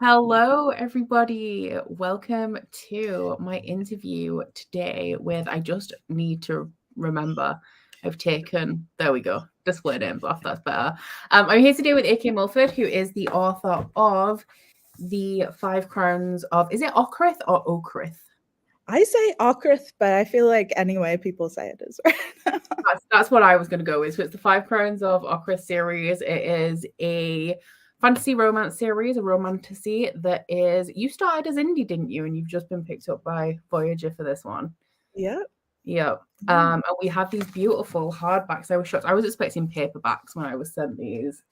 Hello, everybody. Welcome to my interview today with, I just need to remember, there we go, display names off, that's better. I'm here today with A.K. Mulford, who is the author of the Five Crowns of, is it Okrith or Okrith? I say Okrith, but I feel like anyway people say it is right. That's what I was going to go with. So it's the Five Crowns of Okrith series. It is a fantasy romance series, a romantasy that is, you started as indie, didn't you? And you've just been picked up by Voyager for this one. Yep. And we have these beautiful hardbacks. I was shocked. I was expecting paperbacks when I was sent these,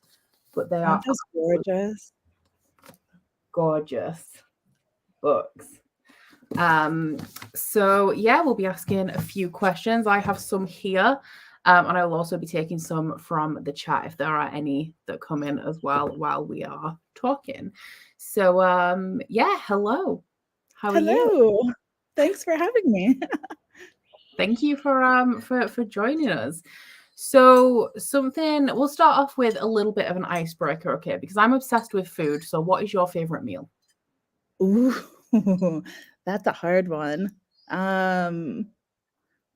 but they are just gorgeous. Gorgeous books. So yeah, we'll be asking a few questions. I have some here. And I will also be taking some from the chat if there are any that come in as well while we are talking. So yeah, hello. How are you? Thanks for having me. Thank you for joining us. So we'll start off with a little bit of an icebreaker, okay? Because I'm obsessed with food. So what is your favorite meal? Ooh, that's a hard one.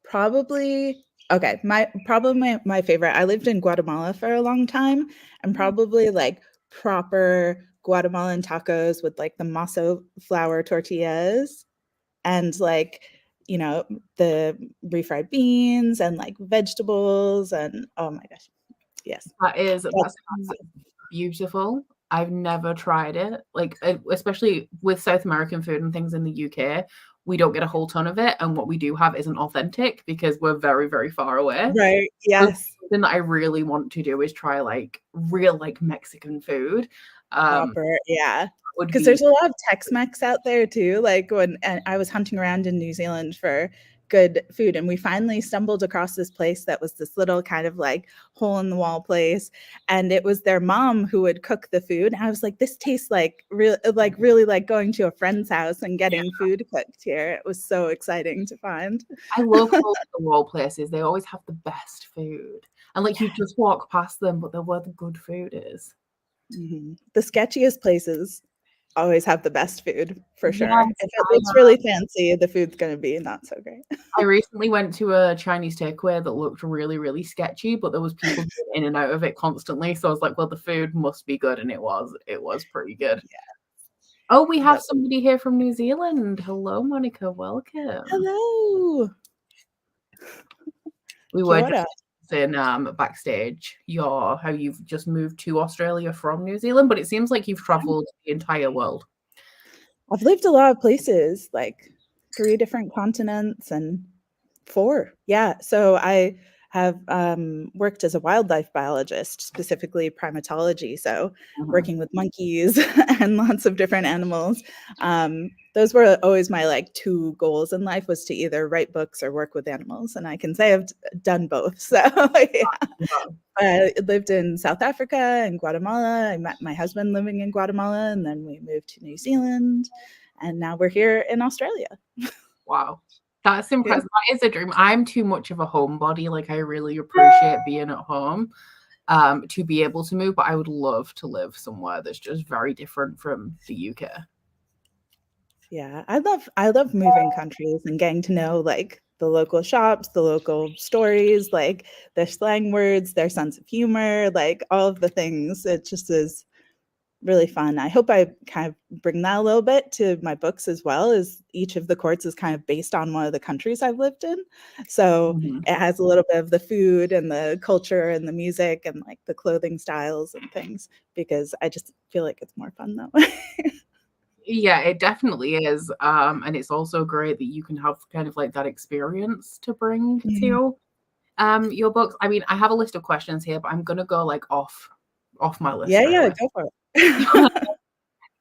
Probably okay. My favorite. I lived in Guatemala for a long time, and probably like proper Guatemalan tacos with like the maso flour tortillas, and like the refried beans and like vegetables and oh my gosh, yes, that sounds beautiful. I've never tried it, like especially with South American food and things in the UK. We don't get a whole ton of it, and what we do have isn't authentic because we're very, very far away. Right. Yes. Something that I really want to do is try like real like Mexican food. Proper, yeah. Because there's a lot of Tex-Mex out there too. Like when I was hunting around in New Zealand for good food, and we finally stumbled across this place that was this little kind of like hole in the wall place, and it was their mom who would cook the food. And I was like, this tastes like really like going to a friend's house and getting food cooked here. It was so exciting to find. I love hole in the wall places. They always have the best food, and like you just walk past them, but they're where the good food is. Mm-hmm. The sketchiest places always have the best food for sure. Yes, if it looks really fancy, the food's going to be not so great. I recently went to a Chinese takeaway that looked really, really sketchy, but there was people in and out of it constantly. So I was like, well, the food must be good. And it was pretty good. Yeah. Oh, we have somebody here from New Zealand. Hello, Monica. Welcome. Hello. We were just in backstage how you've just moved to Australia from New Zealand, but it seems like you've traveled the entire world. I've lived a lot of places, like 3 different continents and 4. Yeah. So I have worked as a wildlife biologist, specifically primatology. So working with monkeys and lots of different animals. Those were always my like 2 goals in life, was to either write books or work with animals. And I can say I've done both. So yeah. I lived in South Africa and Guatemala. I met my husband living in Guatemala, and then we moved to New Zealand. And now we're here in Australia. Wow. That's impressive. Yeah. That is a dream. I'm too much of a homebody. Like I really appreciate being at home to be able to move, but I would love to live somewhere that's just very different from the UK. Yeah, I love moving countries and getting to know like the local shops, the local stories, like their slang words, their sense of humor, like all of the things. It just is really fun. I hope I kind of bring that a little bit to my books as well, as each of the courts is kind of based on one of the countries I've lived in. So it has a little bit of the food and the culture and the music and like the clothing styles and things, because I just feel like it's more fun that way. Yeah, it definitely is. And it's also great that you can have kind of like that experience to bring to your books. I mean, I have a list of questions here, but I'm gonna go like off my list. Yeah, go for it.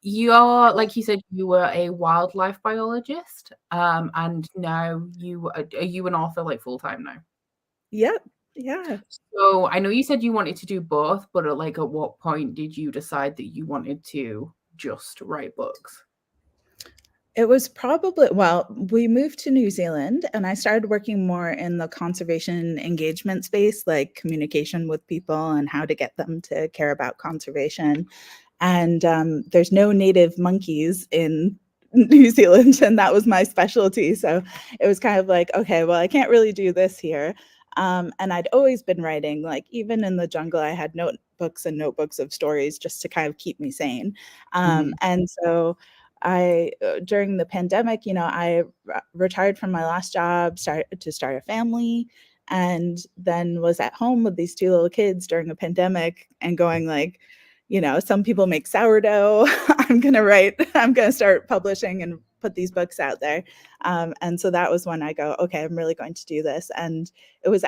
You're, like you said, you were a wildlife biologist, and now are you an author like full time now? Yep. Yeah. So I know you said you wanted to do both, but at what point did you decide that you wanted to just write books? It was probably, we moved to New Zealand and I started working more in the conservation engagement space, like communication with people and how to get them to care about conservation. and there's no native monkeys in New Zealand, and that was my specialty. So it was kind of like, okay, well, I can't really do this here. And I'd always been writing, like even in the jungle, I had notebooks and notebooks of stories just to kind of keep me sane. And so during the pandemic, I retired from my last job, started to start a family, and then was at home with these two little kids during a pandemic and going like, some people make sourdough. I'm going to start publishing and put these books out there. And so that was when I go, okay, I'm really going to do this. And it was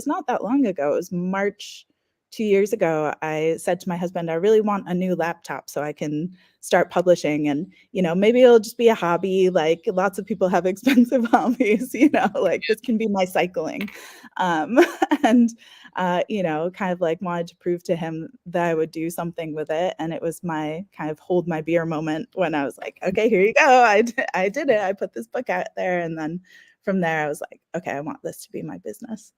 not that long ago. It was March 2 years ago. I said to my husband, I really want a new laptop so I can start publishing. And, maybe it'll just be a hobby. Like lots of people have expensive hobbies, like this can be my cycling. And kind of like wanted to prove to him that I would do something with it. And it was my kind of hold my beer moment when I was like, okay, here you go. I did it. I put this book out there. And then from there, I was like, okay, I want this to be my business.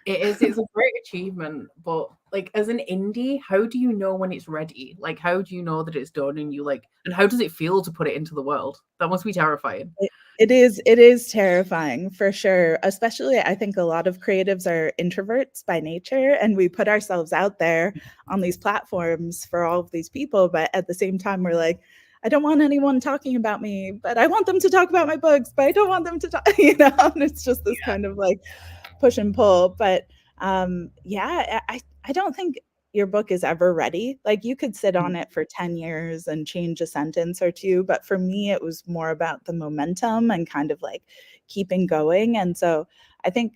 It's a great achievement, but like as an indie, how do you know when it's ready? Like how do you know that it's done and and how does it feel to put it into the world? That must be terrifying. It is terrifying for sure. Especially I think a lot of creatives are introverts by nature, and we put ourselves out there on these platforms for all of these people, but at the same time we're like, I don't want anyone talking about me, but I want them to talk about my books, but I don't want them to talk, and it's just this kind of like push and pull. But I don't think your book is ever ready. Like you could sit on it for 10 years and change a sentence or two, but for me it was more about the momentum and kind of like keeping going. And so I think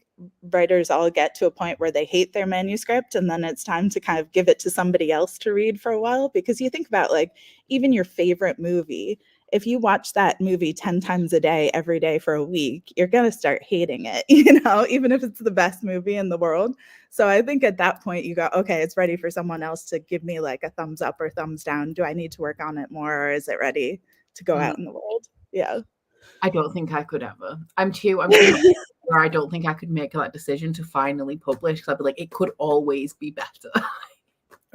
writers all get to a point where they hate their manuscript, and then it's time to kind of give it to somebody else to read for a while. Because you think about like even your favorite movie, if you watch that movie 10 times a day, every day for a week, you're going to start hating it, even if it's the best movie in the world. So I think at that point you go, okay, it's ready for someone else to give me like a thumbs up or thumbs down. Do I need to work on it more, or is it ready to go out in the world? Yeah. I don't think I could ever. I'm too where I don't think I could make that decision to finally publish, because I'd be like, it could always be better.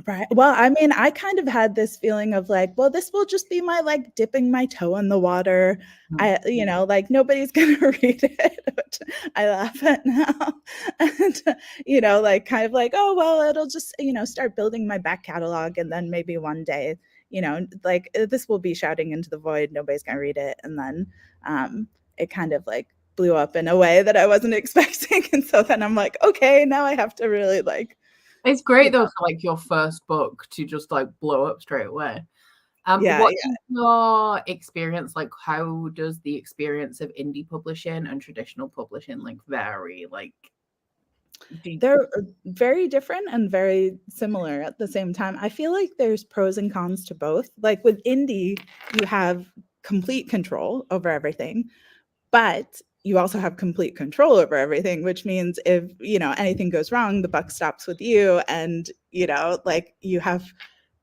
Right. Well, I mean, I kind of had this feeling of like, well, this will just be my like dipping my toe in the water. Like nobody's going to read it, which I laugh at now. And, like kind of like, oh, well, it'll just, start building my back catalog. And then maybe one day, like this will be shouting into the void. Nobody's going to read it. And then it kind of like blew up in a way that I wasn't expecting. And so then I'm like, okay, now I have to really like, it's great though for like your first book to just like blow up straight away. What is your experience like? How does the experience of indie publishing and traditional publishing like vary? Like they're very different and very similar at the same time. I feel like there's pros and cons to both. Like with indie, you have complete control over everything, but you also have complete control over everything, which means if, anything goes wrong, the buck stops with you. And, like you have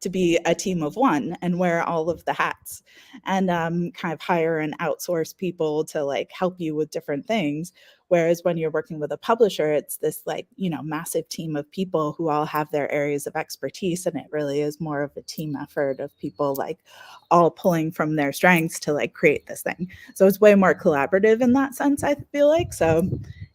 to be a team of one and wear all of the hats, and kind of hire and outsource people to like help you with different things. Whereas when you're working with a publisher, it's this like, massive team of people who all have their areas of expertise. And it really is more of a team effort of people like all pulling from their strengths to like create this thing. So it's way more collaborative in that sense, I feel like. So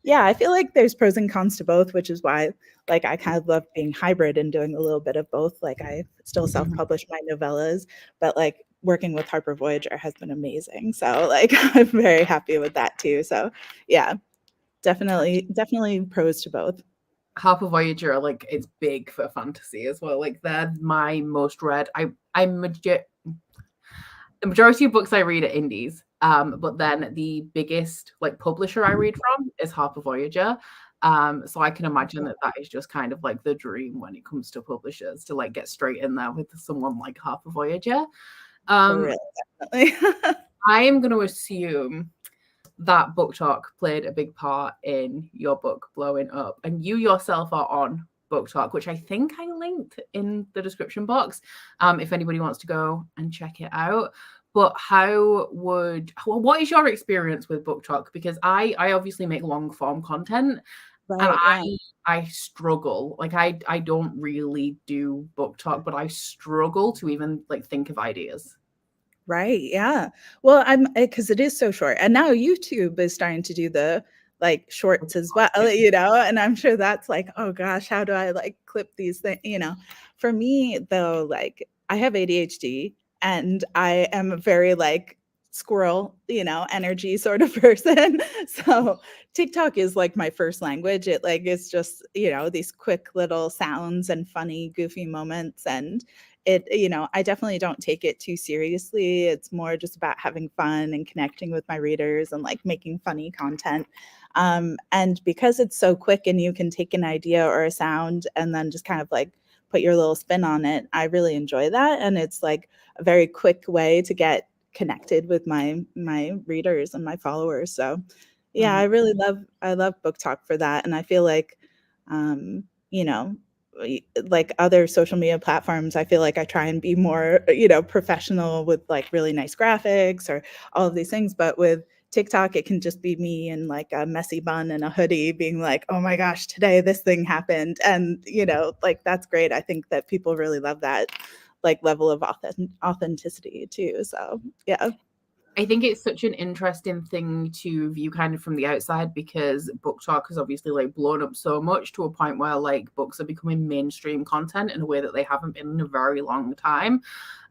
yeah, I feel like there's pros and cons to both, which is why like I kind of love being hybrid and doing a little bit of both. Like I still self-publish my novellas, but like working with Harper Voyager has been amazing. So like I'm very happy with that too. So yeah, definitely pros to both. Harper Voyager, like it's big for fantasy as well. Like they're my most read. The majority of books I read are indies. But then the biggest like publisher I read from is Harper Voyager. So I can imagine that is just kind of like the dream when it comes to publishers to like get straight in there with someone like Harper Voyager. Really, definitely. I am going to assume that BookTok played a big part in your book blowing up, and you yourself are on BookTok, which I think I linked in the description box, if anybody wants to go and check it out. But what is your experience with BookTok? Because I obviously make long form content, And Right. Yeah. I struggle. Like I don't really do BookTok, but I struggle to even like think of ideas. Right. Yeah. Well, because it is so short. And now YouTube is starting to do the like shorts as well, and I'm sure that's like, oh gosh, how do I like clip these things? For me though, like I have ADHD and I am a very like squirrel, energy sort of person. So TikTok is like my first language. It like it's just, these quick little sounds and funny, goofy moments. And I definitely don't take it too seriously. It's more just about having fun and connecting with my readers and like making funny content. And because it's so quick and you can take an idea or a sound and then just kind of like put your little spin on it, I really enjoy that. And it's like a very quick way to get connected with my readers and my followers. So yeah, I love BookTok for that. And I feel like you know, like other social media platforms, I feel like I try and be more, professional with like really nice graphics or all of these things. But with TikTok, it can just be me in like a messy bun and a hoodie being like, oh my gosh, today this thing happened. And, like that's great. I think that people really love that like level of authenticity too. So yeah. I think it's such an interesting thing to view kind of from the outside because BookTok has obviously like blown up so much to a point where like books are becoming mainstream content in a way that they haven't been in a very long time.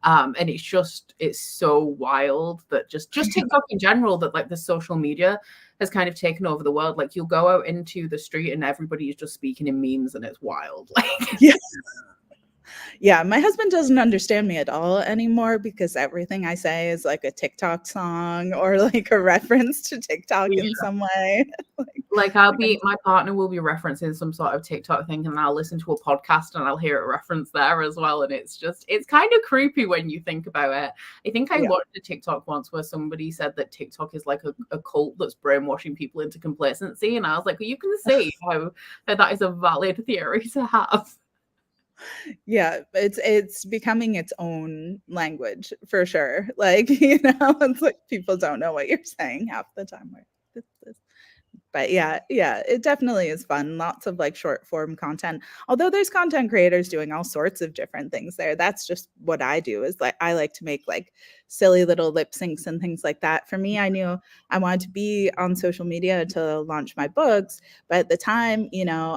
And it's so wild that just TikTok in general, that like the social media has kind of taken over the world. Like you'll go out into the street and everybody is just speaking in memes and it's wild. Like Yeah. Yeah, my husband doesn't understand me at all anymore because everything I say is like a TikTok song or like a reference to TikTok yeah. in some way. Like my partner will be referencing some sort of TikTok thing and I'll listen to a podcast and I'll hear a reference there as well. And it's kind of creepy when you think about it. I think I Yeah. watched a TikTok once where somebody said that TikTok is like a cult that's brainwashing people into complacency. And I was like, well, you can see how that is a valid theory to have. Yeah, it's becoming its own language for sure. Like, it's like people don't know what you're saying half the time. But yeah, it definitely is fun. Lots of like short form content. Although there's content creators doing all sorts of different things there. That's just what I do is like I like to make like silly little lip syncs and things like that. For me, I knew I wanted to be on social media to launch my books, but at the time,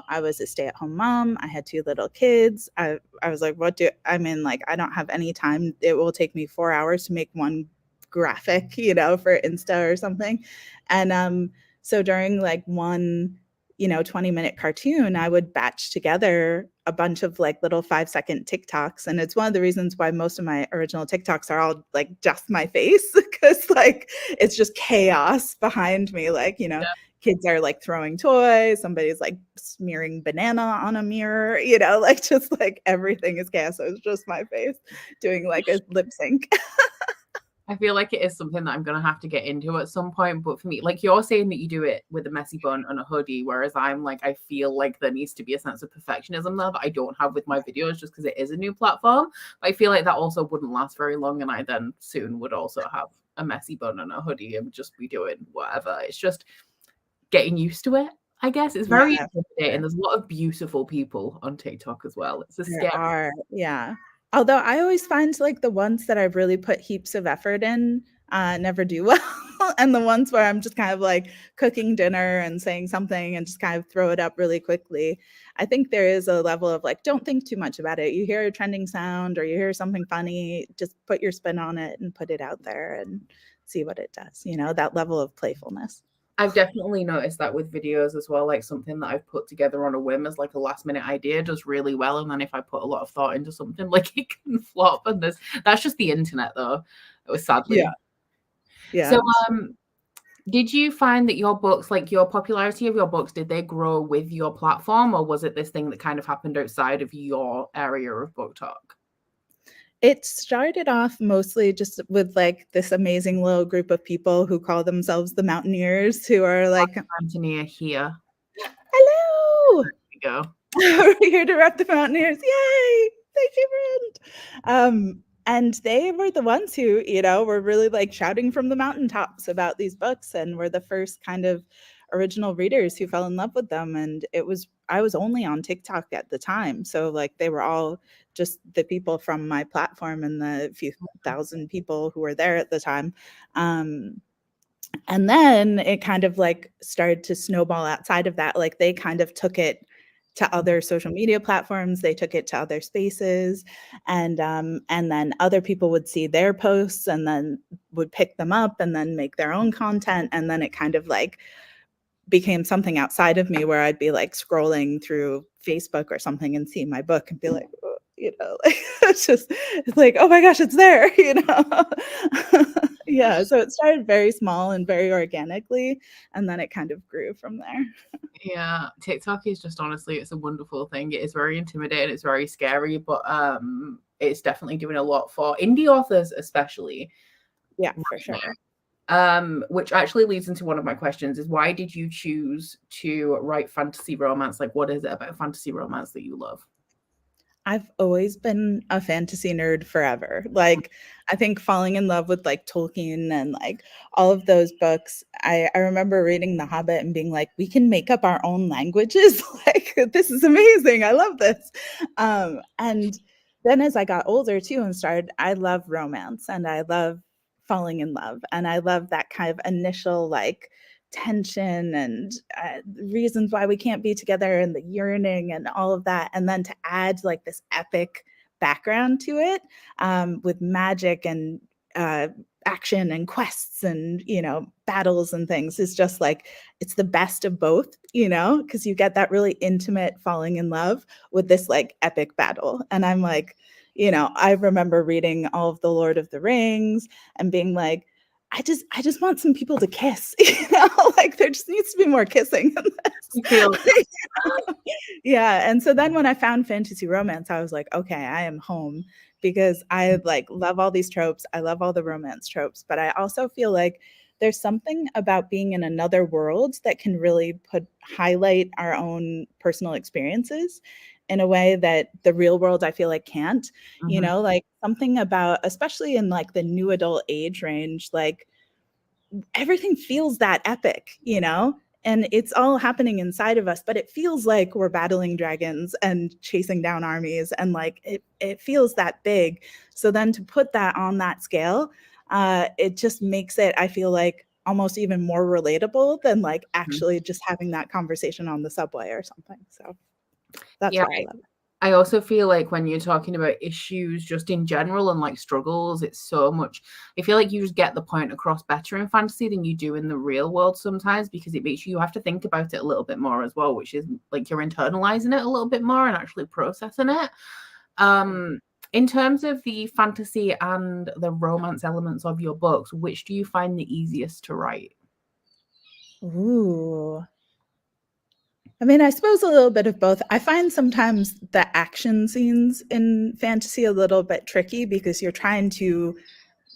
I was a stay-at-home mom. I had 2 little kids. I was like, like I don't have any time. It will take me 4 hours to make one graphic, for Insta or something. And so during like one, 20-minute cartoon, I would batch together a bunch of like little 5-second TikToks. And it's one of the reasons why most of my original TikToks are all like just my face because like it's just chaos behind me. Like, kids are like throwing toys, somebody's like smearing banana on a mirror, like just like everything is chaos. So it's just my face doing like a lip sync. I feel like it is something that I'm going to have to get into at some point. But for me, like you're saying that you do it with a messy bun and a hoodie, whereas I'm like, I feel like there needs to be a sense of perfectionism there that I don't have with my videos just because it is a new platform. But I feel like that also wouldn't last very long. And I then soon would also have a messy bun and a hoodie and just be doing whatever. It's just getting used to it, I guess. It's very intimidating. There's a lot of beautiful people on TikTok as well. It's a There scary. are, yeah. Although I always find like the ones that I've really put heaps of effort in never do well. And the ones where I'm just kind of like cooking dinner and saying something and just kind of throw it up really quickly. I think there is a level of like, don't think too much about it. You hear a trending sound or you hear something funny, just put your spin on it and put it out there and see what it does, that level of playfulness. I've definitely noticed that with videos as well, like something that I've put together on a whim as like a last minute idea does really well. And then if I put a lot of thought into something, like it can flop. And that's just the internet though. It was sadly. Yeah. Yeah. So did you find that your books, like your popularity of your books, did they grow with your platform or was it this thing that kind of happened outside of your area of BookTok? It started off mostly just with like this amazing little group of people who call themselves the Mountaineers, who are like, Antonia here. hello. There we go. We're here to rep the Mountaineers. Yay! Thank you, friend. And they were the ones who, were really like shouting from the mountaintops about these books and were the first kind of original readers who fell in love with them. And I was only on TikTok at the time. So like they were all just the people from my platform and the few thousand people who were there at the time. And then it kind of like started to snowball outside of that. Like they kind of took it to other social media platforms, they took it to other spaces, and then other people would see their posts and then would pick them up and then make their own content, and then it kind of like became something outside of me where I'd be like scrolling through Facebook or something and see my book and be like, oh, you know, like, it's like, oh my gosh, it's there, you know. Yeah, so it started very small and very organically, and then it kind of grew from there. Yeah, TikTok is just, honestly, it's a wonderful thing. It is very intimidating, it's very scary, but it's definitely doing a lot for indie authors, especially. Yeah, for sure. Which actually leads into one of my questions: is why did you choose to write fantasy romance? Like, what is it about fantasy romance that you love? I've always been a fantasy nerd forever. Like, I think falling in love with like Tolkien and like all of those books. I remember reading The Hobbit and being like, we can make up our own languages. Like, this is amazing. I love this. And then as I got older too and started, I love romance and I love falling in love. And I love that kind of initial like tension and reasons why we can't be together and the yearning and all of that, and then to add like this epic background to it, with magic and action and quests and, you know, battles and things, is just like, it's the best of both, you know, because you get that really intimate falling in love with this like epic battle. And I'm like, you know, I remember reading all of the Lord of the Rings and being like, I just want some people to kiss, you know, like there just needs to be more kissing in You feel this. Yeah, and so then when I found fantasy romance, I was like, okay, I am home, because I like love all these tropes. I love all the romance tropes, but I also feel like there's something about being in another world that can really highlight our own personal experiences in a way that the real world I feel like can't, you know, like something about, especially in like the new adult age range, like everything feels that epic, you know? And it's all happening inside of us, but it feels like we're battling dragons and chasing down armies, and like it feels that big. So then to put that on that scale, it just makes it, I feel like, almost even more relatable than like actually just having that conversation on the subway or something. So that's yeah. why I love it. I also feel like when you're talking about issues just in general and like struggles, it's so much, I feel like you just get the point across better in fantasy than you do in the real world sometimes, because it makes you have to think about it a little bit more as well, which is like you're internalizing it a little bit more and actually processing it. In terms of the fantasy and the romance elements of your books, which do you find the easiest to write? Ooh. I mean, I suppose a little bit of both. I find sometimes the action scenes in fantasy a little bit tricky because you're trying to,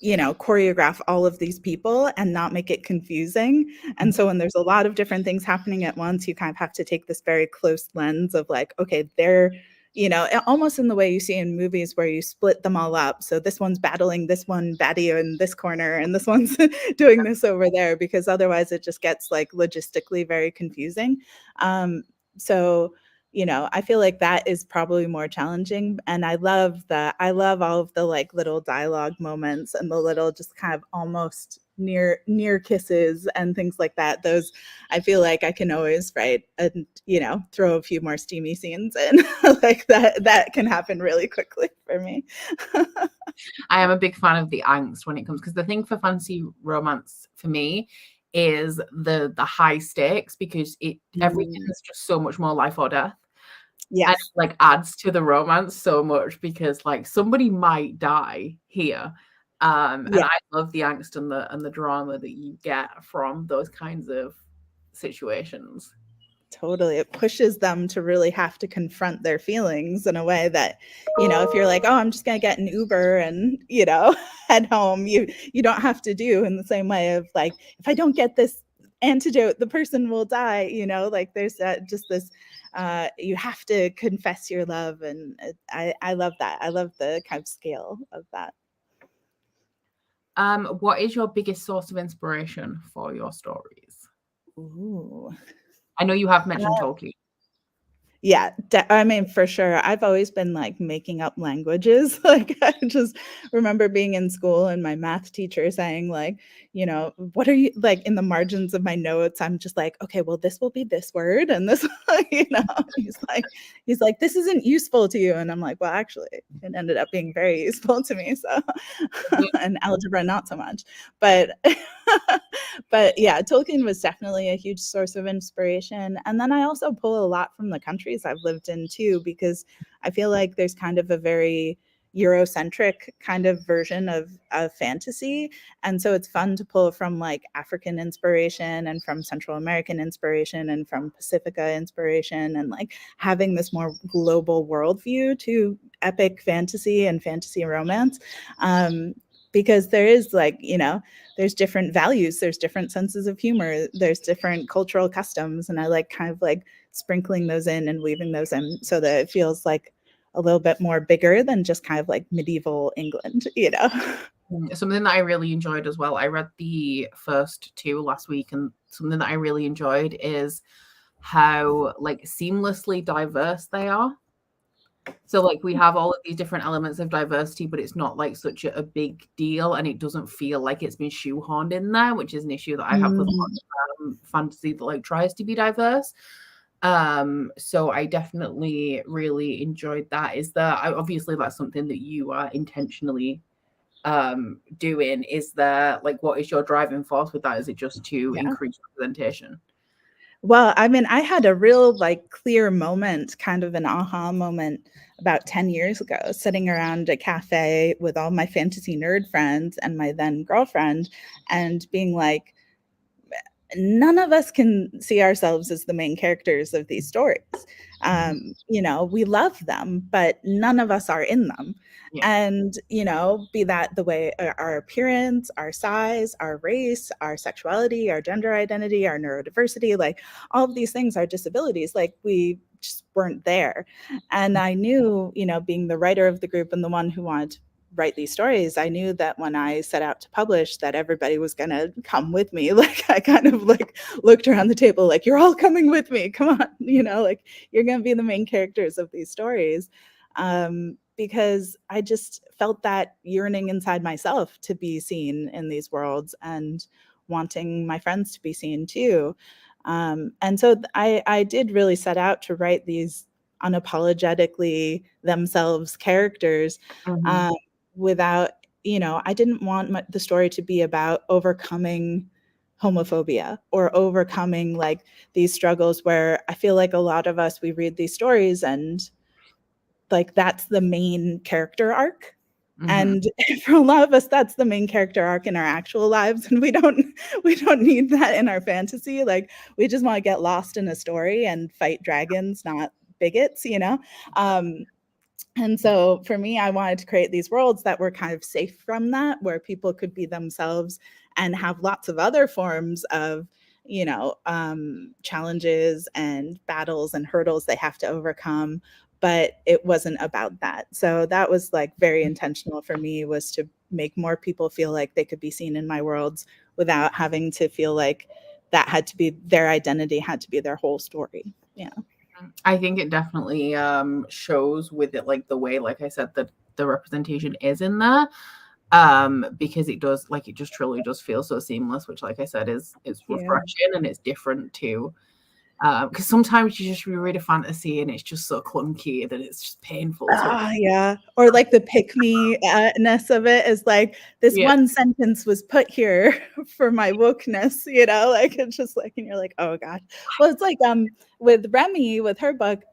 you know, choreograph all of these people and not make it confusing. And so when there's a lot of different things happening at once, you kind of have to take this very close lens of like, okay, they're, you know, almost in the way you see in movies where you split them all up. So this one's battling this one baddie in this corner and this one's doing this over there, because otherwise it just gets like logistically very confusing. So you know, I feel like that is probably more challenging. And I love all of the like little dialogue moments and the little just kind of almost near kisses and things like that. Those, I feel like I can always write and, you know, throw a few more steamy scenes in. Like that can happen really quickly for me. I am a big fan of the angst when it comes, because the thing for fantasy romance for me is the high stakes, because everything is just so much more life or death. And Yes. it, like, adds to the romance so much, because like somebody might die here. And Yeah. I love the angst and the drama that you get from those kinds of situations. Totally. It pushes them to really have to confront their feelings in a way that, you know, if you're like, oh, I'm just going to get an Uber and, you know, head home, you don't have to do in the same way of like, if I don't get this antidote, the person will die, you know, like there's just this, you have to confess your love. And I love that. I love the kind of scale of that. What is your biggest source of inspiration for your stories? Ooh. I know you have mentioned Tolkien. Yeah, I mean, for sure. I've always been like making up languages. Like, I just remember being in school and my math teacher saying, like, you know, what are you like in the margins of my notes? I'm just like, okay, well, this will be this word. And this, you know, he's like, this isn't useful to you. And I'm like, well, actually, it ended up being very useful to me. So, and algebra, not so much. But, but yeah, Tolkien was definitely a huge source of inspiration. And then I also pull a lot from the countries I've lived in too, because I feel like there's kind of a very Eurocentric kind of version of fantasy. And so it's fun to pull from like African inspiration and from Central American inspiration and from Pacifica inspiration, and like having this more global worldview to epic fantasy and fantasy romance. Because there is like, you know, there's different values, there's different senses of humor, there's different cultural customs. And I like kind of like sprinkling those in and weaving those in so that it feels like a little bit more bigger than just kind of like medieval England, you know? Something that I really enjoyed as well. I read the first two last week, and something that I really enjoyed is how like seamlessly diverse they are. So like we have all of these different elements of diversity, but it's not like such a big deal, and it doesn't feel like it's been shoehorned in there, which is an issue that I have with a lot of fantasy that like tries to be diverse. So I definitely really enjoyed that. Is there obviously that's something that you are intentionally doing? Is there like what is your driving force with that? Is it just to Yeah. increase representation? Well, I mean, I had a real like clear moment, kind of an aha moment about 10 years ago, sitting around a cafe with all my fantasy nerd friends and my then girlfriend, and being like, none of us can see ourselves as the main characters of these stories. You know, we love them, but none of us are in them. Yeah. And, you know, be that the way our appearance, our size, our race, our sexuality, our gender identity, our neurodiversity, like all of these things, our disabilities, like we just weren't there. And I knew, you know, being the writer of the group and the one who wanted to write these stories, I knew that when I set out to publish that everybody was going to come with me. Like I kind of like looked around the table like, you're all coming with me, come on, you know, like you're going to be the main characters of these stories. Because I just felt that yearning inside myself to be seen in these worlds and wanting my friends to be seen too. And so I did really set out to write these unapologetically themselves characters, without, you know, I didn't want the story to be about overcoming homophobia or overcoming like these struggles where I feel like a lot of us, we read these stories and like that's the main character arc. And for a lot of us, that's the main character arc in our actual lives. And we don't need that in our fantasy. Like we just want to get lost in a story and fight dragons, not bigots, you know? And so for me, I wanted to create these worlds that were kind of safe from that, where people could be themselves and have lots of other forms of, you know, challenges and battles and hurdles they have to overcome. But it wasn't about that. So that was like very intentional for me, was to make more people feel like they could be seen in my worlds without having to feel like that had to be their identity, had to be their whole story. Yeah. I think it definitely shows with it, like the way, like I said, that the representation is in there, because it does, like, it just truly does feel so seamless, which, like I said, is refreshing, and it's different too. Because sometimes you just reread a fantasy and it's just so clunky that it's just painful to Yeah. Or like the pick me ness of it is like this yeah. one sentence was put here for my wokeness, you know, like it's just like, and you're like, oh God. Well, it's like with Remy, with her book,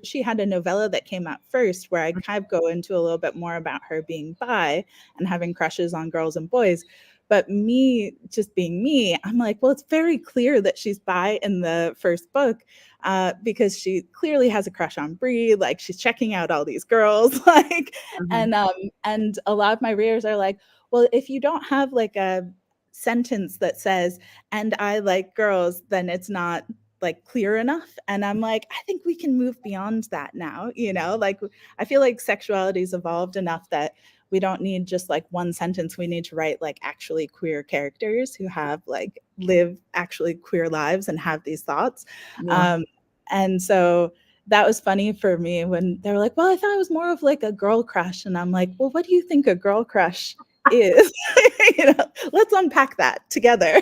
she had a novella that came out first where I kind of go into a little bit more about her being bi and having crushes on girls and boys. But me just being me, I'm like, well, it's very clear that she's bi in the first book, because she clearly has a crush on Bree. Like she's checking out all these girls, like, and a lot of my readers are like, well, if you don't have like a sentence that says, and I like girls, then it's not like clear enough. And I'm like, I think we can move beyond that now, you know, like I feel like sexuality's evolved enough that we don't need just like one sentence. We need to write like actually queer characters who have like live actually queer lives and have these thoughts. Yeah. And so that was funny for me when they were like, well, I thought it was more of like a girl crush. And I'm like, well, what do you think a girl crush is? Let's unpack that together.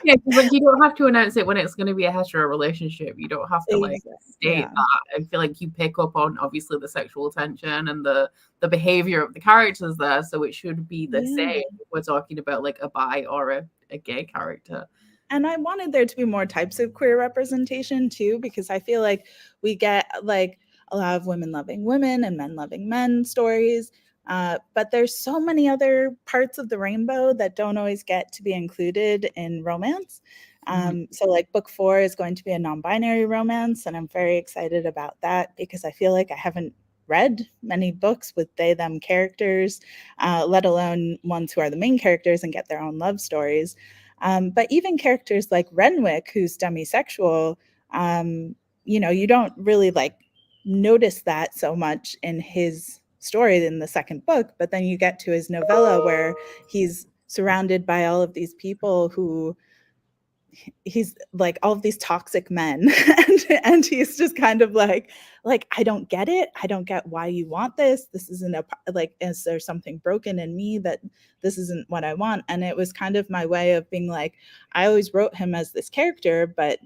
Yeah, like you don't have to announce it when it's going to be a hetero relationship. You don't have to like state Yeah. that. I feel like you pick up on obviously the sexual tension and the behavior of the characters there, so it should be the same if we're talking about like a bi or a gay character. And I wanted there to be more types of queer representation too, because I feel like we get like a lot of women loving women and men loving men stories. But there's so many other parts of the rainbow that don't always get to be included in romance. So like book 4 is going to be a non-binary romance, and I'm very excited about that because I feel like I haven't read many books with they them characters, let alone ones who are the main characters and get their own love stories. But even characters like Renwick, who's demisexual, you don't really like notice that so much in his story in the second book, but then you get to his novella where he's surrounded by all of these people who he's like all of these toxic men and he's just kind of like I don't get it. I don't get why you want this. This isn't like, is there something broken in me that this isn't what I want? And it was kind of my way of being like, I always wrote him as this character, but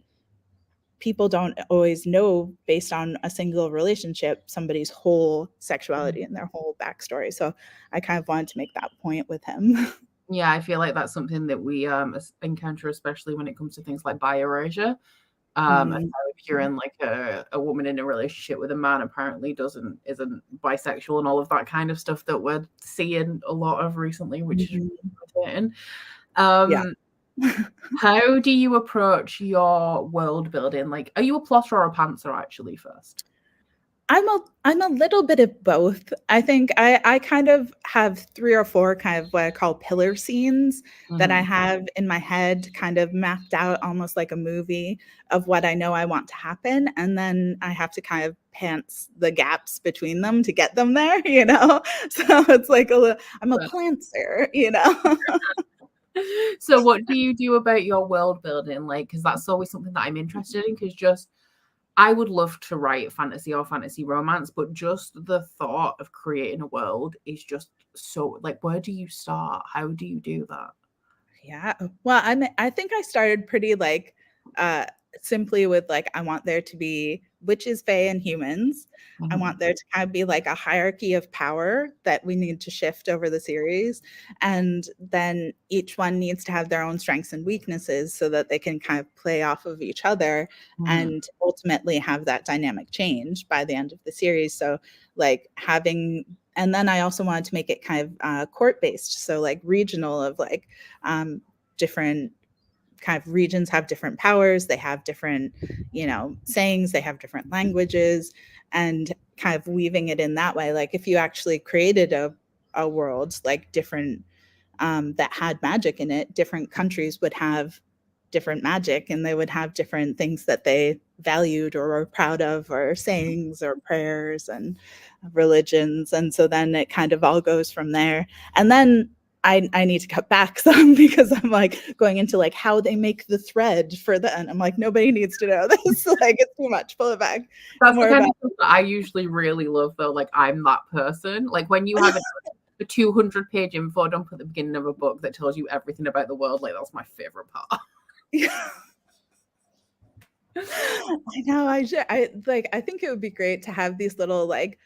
people don't always know based on a single relationship somebody's whole sexuality and their whole backstory. So I kind of wanted to make that point with him. Yeah, I feel like that's something that we encounter, especially when it comes to things like bi-erasure. And so if you're in like a woman in a relationship with a man apparently isn't bisexual and all of that kind of stuff that we're seeing a lot of recently, which is really irritating. Yeah. How do you approach your world building? Like, are you a plotter or a pantser actually first? I'm a little bit of both. I think I kind of have 3 or 4 kind of what I call pillar scenes that I have in my head kind of mapped out almost like a movie of what I know I want to happen, and then I have to kind of pants the gaps between them to get them there, So it's like I'm a plantser, So what do you do about your world building? Like, because that's always something that I'm interested in, because I would love to write fantasy or fantasy romance, but just the thought of creating a world is just so like, where do you start? How do you do that? Yeah. Well, I think I started pretty like simply with like I want there to be witches, fae, and humans. I want there to kind of be like a hierarchy of power that we need to shift over the series. And then each one needs to have their own strengths and weaknesses so that they can kind of play off of each other and ultimately have that dynamic change by the end of the series. So like and then I also wanted to make it kind of court based. So like regional of like different kind of regions have different powers. They have different, sayings. They have different languages, and kind of weaving it in that way. Like if you actually created a world like different that had magic in it, different countries would have different magic, and they would have different things that they valued or were proud of, or sayings or prayers and religions. And so then it kind of all goes from there. And then I need to cut back some because I'm like going into like how they make the thread for the end. I'm like, nobody needs to know this. Like it's too much. Pull it back. That's the kind of stuff that I usually really love though. Like I'm that person. Like when you have a 200-page info dump at the beginning of a book that tells you everything about the world, like that's my favorite part. Yeah. I know. I think it would be great to have these little like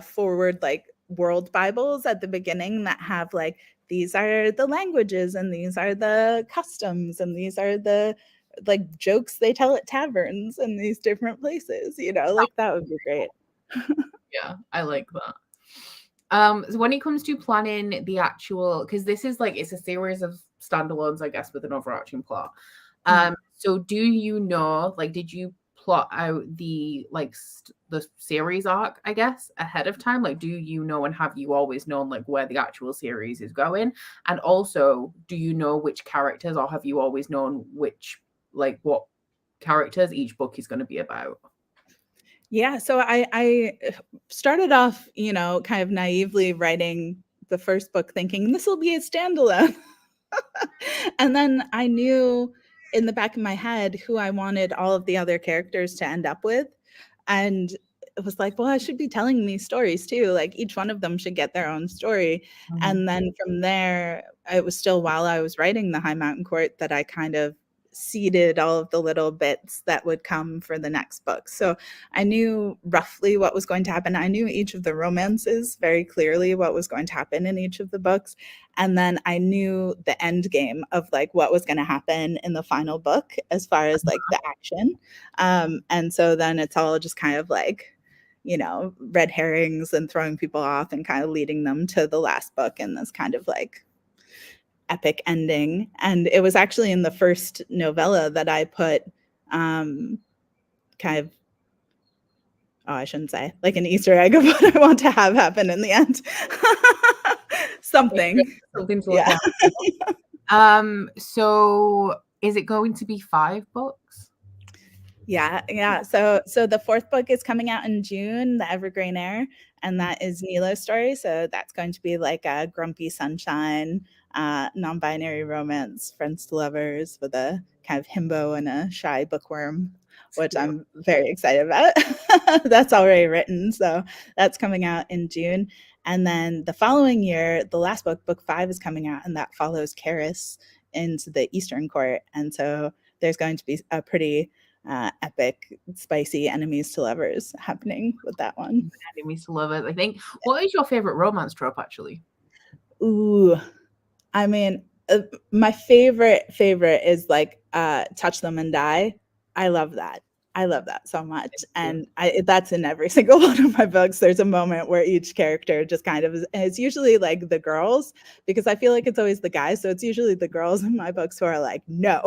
forward like world Bibles at the beginning that have like these are the languages and these are the customs and these are the like jokes they tell at taverns in these different places, like that would be great. Yeah, I like that. So when it comes to planning the actual, because this is like it's a series of standalones, I guess, with an overarching plot. So do you know, like, did you plot out the the series arc, I guess, ahead of time? Like, do you know, and have you always known like where the actual series is going? And also, do you know which characters, or have you always known which what characters each book is going to be about? Yeah, so I started off, kind of naively writing the first book thinking this will be a standalone. And then I knew in the back of my head who I wanted all of the other characters to end up with. And it was like, well, I should be telling these stories too. Like each one of them should get their own story. Mhm. And then from there, it was still while I was writing the High Mountain Court that I kind of seeded all of the little bits that would come for the next book. So I knew roughly what was going to happen. I knew each of the romances very clearly, what was going to happen in each of the books. And then I knew the end game of like what was going to happen in the final book as far as like the action. And so then it's all just kind of like, red herrings and throwing people off and kind of leading them to the last book in this kind of like epic ending. And it was actually in the first novella that I put kind of, oh, I shouldn't say, like an Easter egg of what I want to have happen in the end. Something. Something to look Yeah. at. So is it going to be 5 books? Yeah. So the fourth book is coming out in June, The Evergreen Air, and that is Nilo's story. So that's going to be like a grumpy sunshine, non-binary romance, friends to lovers with a kind of himbo and a shy bookworm, which I'm very excited about. That's already written, so that's coming out in June. And then the following year, the last book, book 5, is coming out, and that follows Karis into the Eastern Court. And so there's going to be a pretty epic, spicy enemies to lovers happening with that one. Enemies to lovers, I think. What is your favorite romance trope, actually? Ooh, I mean, my favorite is like touch them and die. I love that. I love that so much. And that's in every single one of my books. There's a moment where each character just kind of is, and it's usually like the girls, because I feel like it's always the guys. So it's usually the girls in my books who are like, no,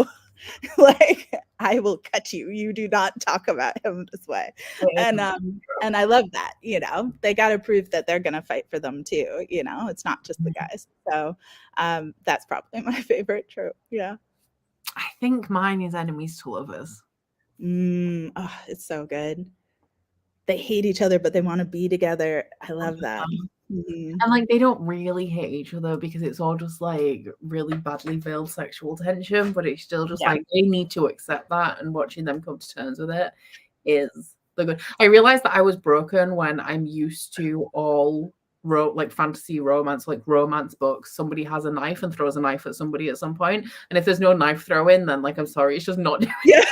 like I will cut you. You do not talk about him this way. And I love that, they got to prove that they're going to fight for them too. It's not just the guys. So that's probably my favorite trope. Yeah. I think mine is enemies to lovers. Oh, it's so good. They hate each other, but they want to be together. I love that. Mm-hmm. And like they don't really hate each other because it's all just like really badly veiled sexual tension, but it's still just like they need to accept that, and watching them come to terms with it is the good. I realized that I was broken when I'm used to all like fantasy romance, like romance books. Somebody has a knife and throws a knife at somebody at some point, and if there's no knife throw in, then like I'm sorry, it's just not doing it.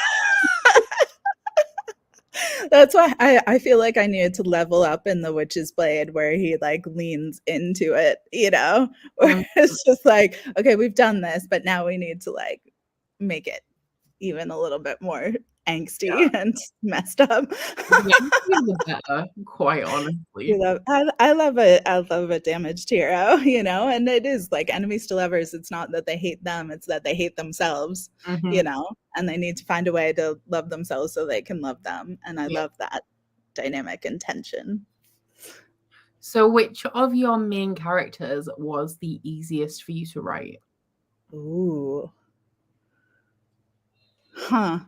That's why I feel like I needed to level up in The Witch's Blade, where he like leans into it, where it's just like, okay, we've done this, but now we need to like make it even a little bit more angsty and messed up. Better, quite honestly. I love it. I love a damaged hero, and it is like enemies to lovers. It's not that they hate them, it's that they hate themselves, and they need to find a way to love themselves so they can love them. And I love that dynamic and tension. So which of your main characters was the easiest for you to write? Ooh. Huh.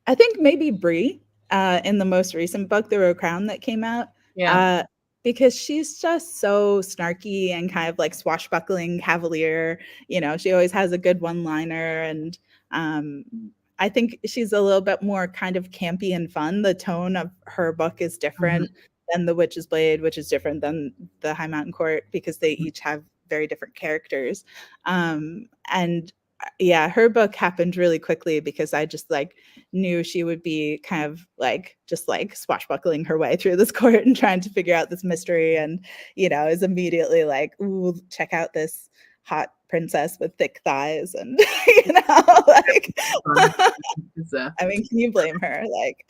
I think maybe Bree in the most recent book, The Royal Crown, that came out. Yeah. Because she's just so snarky and kind of like swashbuckling cavalier. She always has a good one-liner. And I think she's a little bit more kind of campy and fun. The tone of her book is different than The Witch's Blade, which is different than the High Mountain Court, because they each have very different characters. And yeah, her book happened really quickly because I just like knew she would be kind of like just like swashbuckling her way through this court and trying to figure out this mystery, and is immediately like, ooh, check out this hot princess with thick thighs, and like I mean, can you blame her? Like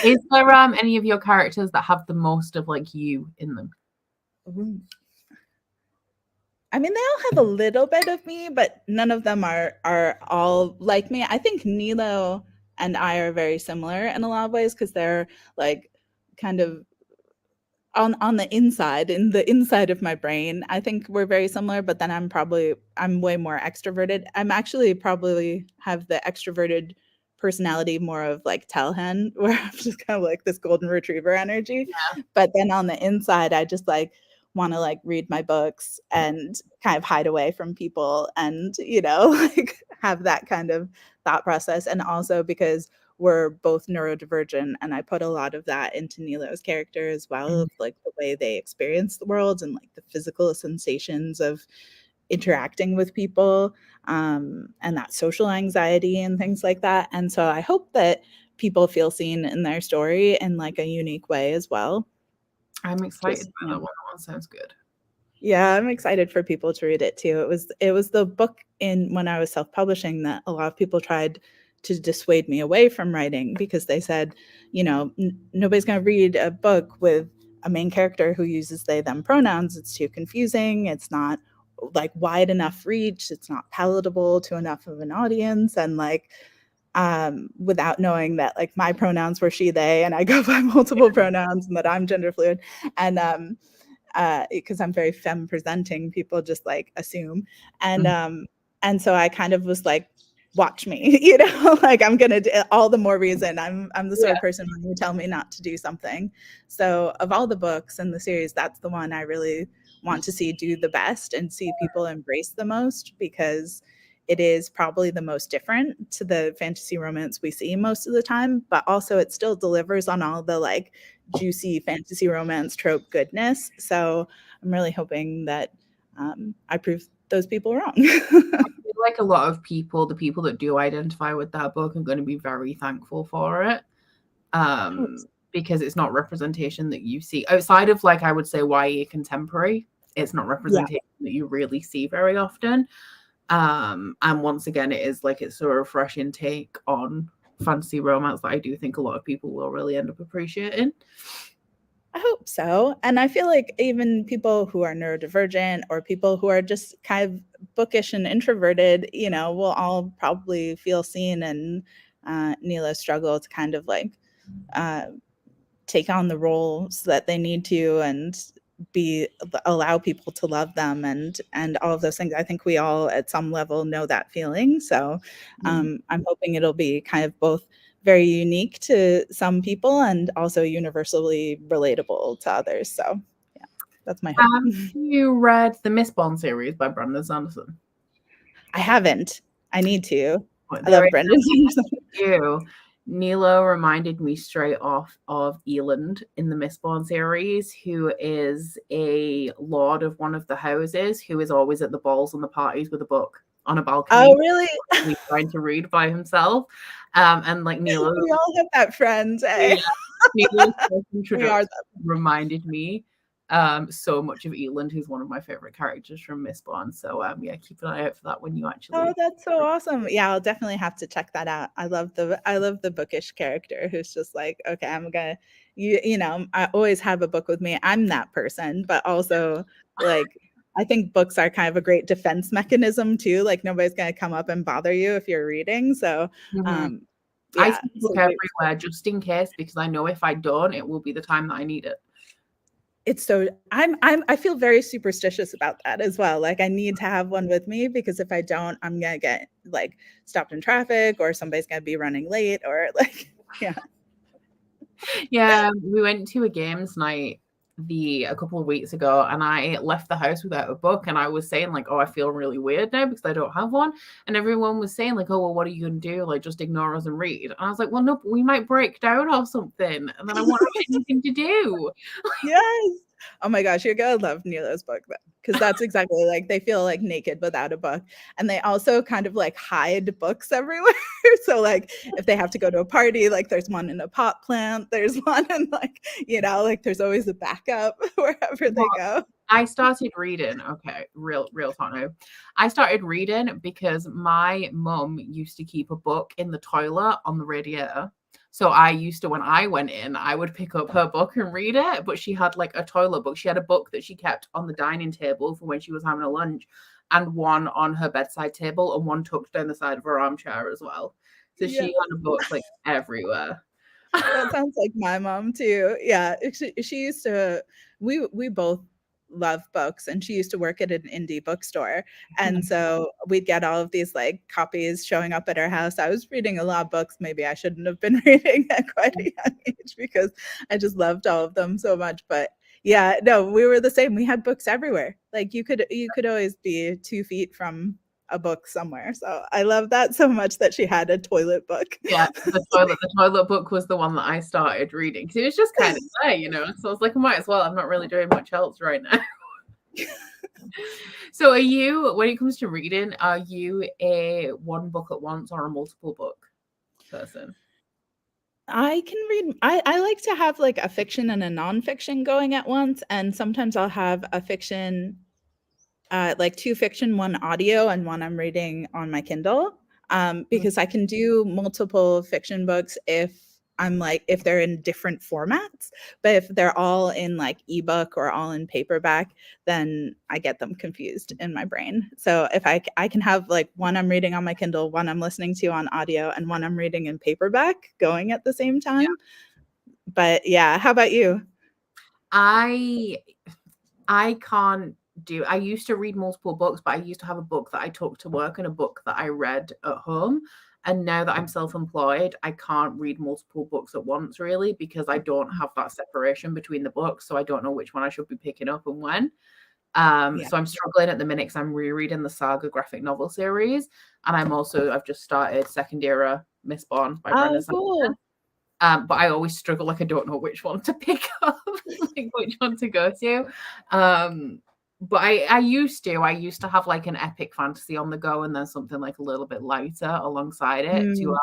is there any of your characters that have the most of like you in them? I mean, they all have a little bit of me, but none of them are all like me. I think Nilo and I are very similar in a lot of ways, because they're like kind of on the inside, in the inside of my brain. I think we're very similar, but then I'm way more extroverted. I'm actually probably have the extroverted personality more of like Telhen, where I'm just kind of like this golden retriever energy. Yeah. But then on the inside, I just like want to like read my books and kind of hide away from people and, like have that kind of thought process. And also because we're both neurodivergent, and I put a lot of that into Nilo's character as well, of like the way they experience the world and like the physical sensations of interacting with people, and that social anxiety and things like that. And so I hope that people feel seen in their story in like a unique way as well. I'm excited Just, by that one. That one sounds good. yeah, I'm excited for people to read it too. It was the book in when I was self-publishing that a lot of people tried to dissuade me away from writing, because they said, nobody's going to read a book with a main character who uses they them pronouns. It's too confusing. It's not like wide enough reach. It's not palatable to enough of an audience. And like without knowing that like my pronouns were she they, and I go by multiple pronouns, and that I'm gender fluid. And because I'm very femme presenting, people just like assume. And so I kind of was like, watch me, like I'm gonna do all the more reason. I'm the sort of person when you tell me not to do something. So of all the books in the series, that's the one I really want to see do the best and see people embrace the most, because it is probably the most different to the fantasy romance we see most of the time, but also it still delivers on all the like juicy fantasy romance trope goodness. So I'm really hoping that I prove those people wrong. I feel like a lot of people, the people that do identify with that book, are going to be very thankful for it, because it's not representation that you see outside of, like, I would say YA contemporary. It's not representation that you really see very often. And once again, it is like it's a refreshing take on fantasy romance that I do think a lot of people will really end up appreciating. I hope so. And I feel like even people who are neurodivergent or people who are just kind of bookish and introverted, will all probably feel seen in Nila's struggle to kind of like take on the roles that they need to and allow people to love them and all of those things. I think we all at some level know that feeling. So I'm hoping it'll be kind of both very unique to some people and also universally relatable to others. So yeah, that's my hope. Have you read the Mistborn series by Brandon Sanderson? I haven't. I need to. I There love Brendan Sanderson. Nilo reminded me straight off of Eland in the Mistborn series, who is a lord of one of the houses who is always at the balls and the parties with a book on a balcony. Oh, really? He's trying to read by himself. And like Nilo, we all have that friend. Eh? Nilo's introduction reminded me so much of Eland, who's one of my favorite characters from Mistborn. So yeah, keep an eye out for that when you actually. Oh, that's so awesome. Yeah, I'll definitely have to check that out. I love the bookish character who's just like, okay, I'm gonna I always have a book with me. I'm that person, but also like I think books are kind of a great defense mechanism too. Like nobody's gonna come up and bother you if you're reading. So I see the book everywhere just in case, because I know if I don't, it will be the time that I need it. It's so I feel very superstitious about that as well. Like I need to have one with me, because if I don't, I'm gonna get like stopped in traffic, or somebody's gonna be running late, or like Yeah, we went to a games night a couple of weeks ago, and I left the house without a book, and I was saying like, oh, I feel really weird now because I don't have one, and everyone was saying like, oh, well, what are you gonna do? Like, just ignore us and read. And I was like, well, no, we might break down or something, and then I won't have anything to do. Yes. Oh my gosh, you're gonna love Nilo's book then, because that's exactly like they feel like naked without a book, and they also kind of like hide books everywhere. So like if they have to go to a party, like there's one in a pot plant, there's one in like like there's always a backup wherever they go. I started reading. Okay, real talk now. I started reading because my mum used to keep a book in the toilet on the radiator. So I used to, when I went in, I would pick up her book and read it. But she had like a toilet book. She had a book that she kept on the dining table for when she was having a lunch, and one on her bedside table, and one tucked down the side of her armchair as well. So she had a book like everywhere. That sounds like my mom too. Yeah, she used to. We both love books, and she used to work at an indie bookstore. And so we'd get all of these like copies showing up at our house. I was reading a lot of books maybe I shouldn't have been reading at quite a young age, because I just loved all of them so much. But yeah, no, we were the same. We had books everywhere. Like you could always be 2 feet from a book somewhere. So I love that so much that she had a toilet book. Yeah, the toilet book was the one that I started reading, because it was just kind of there, you know. So I was like, I might as well. I'm not really doing much else right now. So are you, when it comes to reading, are you a one book at once or a multiple book person? I can read. I like to have like a fiction and a nonfiction going at once, and sometimes I'll have a fiction, like 2 fiction, 1 audio, and 1 I'm reading on my Kindle, because I can do multiple fiction books if they're in different formats. But if they're all in like ebook or all in paperback, then I get them confused in my brain. So if I can have like 1 I'm reading on my Kindle, 1 I'm listening to on audio, and 1 I'm reading in paperback going at the same time. Yeah. But yeah, how about you? I can't do, I used to read multiple books, but I used to have a book that I took to work and a book that I read at home. And now that I'm self-employed, I can't read multiple books at once, really, because I don't have that separation between the books. So I don't know which one I should be picking up and when. So I'm struggling at the minute because I'm rereading the Saga graphic novel series. And I've just started Second Era Mistborn by Brenda cool. But I always struggle, like I don't know which one to pick up, like which one to go to. But I used to have like an epic fantasy on the go, and then something like a little bit lighter alongside it to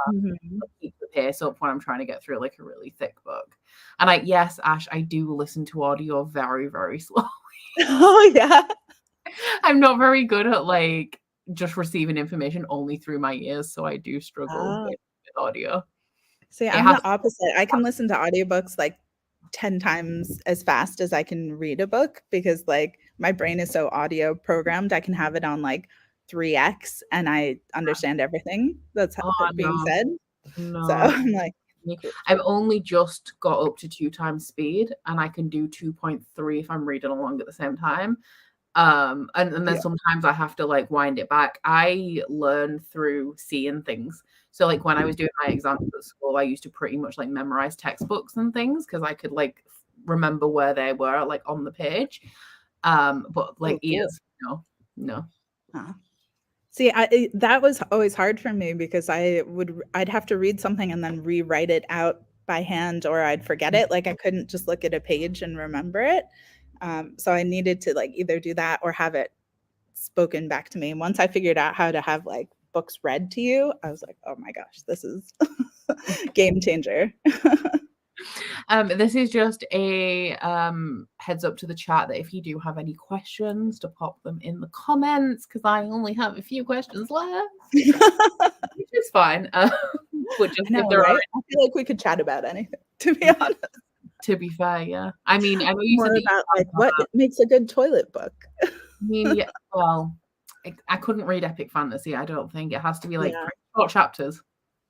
keep the pace up when I'm trying to get through like a really thick book. And yes, Ash, I do listen to audio very, very slowly. Oh yeah. I'm not very good at like just receiving information only through my ears, so I do struggle with audio. See, I'm the opposite. I can listen to audiobooks like 10 times as fast as I can read a book, because like my brain is so audio programmed. I can have it on like 3x and I understand everything that's being said. No. So I'm like, I've only just got up to 2 times speed, and I can do 2.3 if I'm reading along at the same time. And then sometimes I have to like wind it back. I learn through seeing things. So like when I was doing my exams at school, I used to pretty much like memorize textbooks and things because I could like remember where they were like on the page. But like ears, no. See, that was always hard for me, because I'd have to read something and then rewrite it out by hand, or I'd forget it. Like I couldn't just look at a page and remember it. So I needed to like either do that or have it spoken back to me. And once I figured out how to have like books read to you, I was like, oh my gosh, this is game changer. This is just a heads up to the chat that if you do have any questions, to pop them in the comments, because I only have a few questions left, which is fine. But just if there are, I feel like we could chat about anything, to be honest. To be fair, yeah. I mean, I know you more said about like what makes a good toilet book. I mean, yeah, well, I couldn't read epic fantasy. I don't think it has to be like short chapters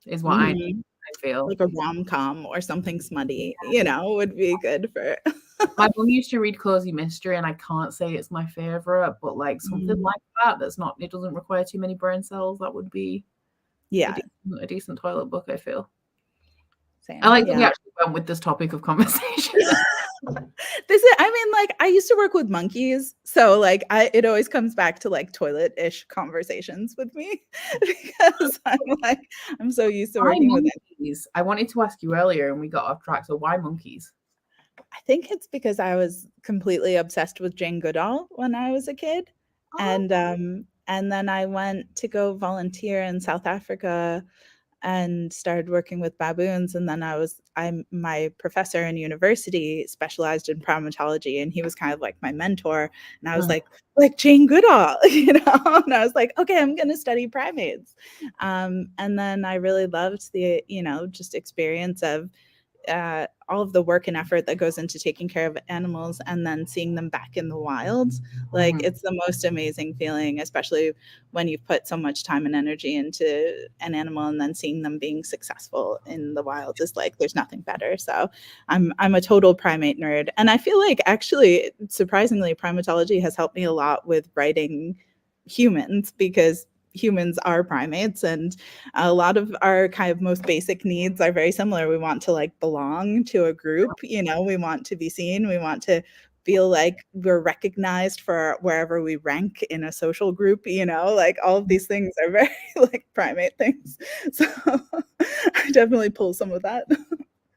is what I need. I feel like a rom-com or something smutty, would be good for. My mom used to read cozy mystery, and I can't say it's my favorite, but like something like that that's not, it doesn't require too many brain cells, that would be a decent toilet book, I feel. Same. I like that we actually went with this topic of conversation. I used to work with monkeys, so like it always comes back to like toilet-ish conversations with me, because I'm so used to working with monkeys. I wanted to ask you earlier and we got off track. So why monkeys? I think it's because I was completely obsessed with Jane Goodall when I was a kid. And then I went to go volunteer in South Africa and started working with baboons. And then my professor in university specialized in primatology, and he was kind of like my mentor. And I was like Jane Goodall, and I was like, okay, I'm going to study primates. And then I really loved the, just experience of all of the work and effort that goes into taking care of animals and then seeing them back in the wild, like it's the most amazing feeling, especially when you've put so much time and energy into an animal and then seeing them being successful in the wild is like there's nothing better. So I'm a total primate nerd, and I feel like actually surprisingly primatology has helped me a lot with writing humans, because humans are primates and a lot of our kind of most basic needs are very similar. We want to like belong to a group, you know, we want to be seen, we want to feel like we're recognized for wherever we rank in a social group, you know, like all of these things are very like primate things. So I definitely pull some of that.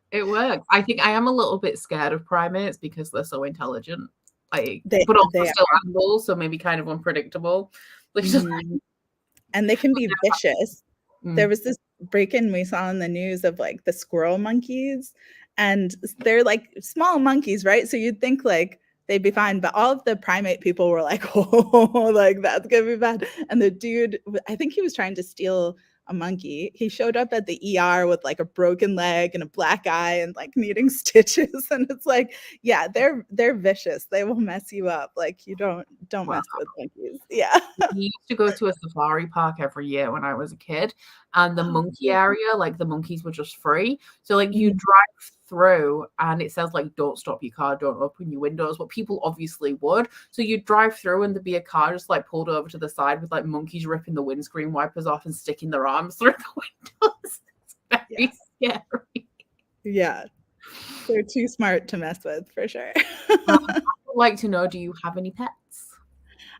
It works. I think I am a little bit scared of primates because they're so intelligent, like, They but also they still animals, so maybe kind of unpredictable. And they can be vicious. There Mm. was this break-in we saw in the news of like the squirrel monkeys, and they're like small monkeys, right? So you'd think like they'd be fine, but all of the primate people were like, oh, like that's gonna be bad. And the dude, I think he was trying to steal a monkey. He showed up at the ER with like a broken leg and a black eye and like needing stitches. And it's like, yeah, they're vicious. They will mess you up. Like you don't Wow. mess with monkeys. Yeah. We used to go to a safari park every year when I was a kid, and the monkey area, like the monkeys were just free. So like you drive through and it says like don't stop your car, don't open your windows, but people obviously would. So you drive through and there'd be a car just like pulled over to the side with like monkeys ripping the windscreen wipers off and sticking their arms through the windows. It's very scary. Yeah. They're too smart to mess with for sure. I would like to know, do you have any pets?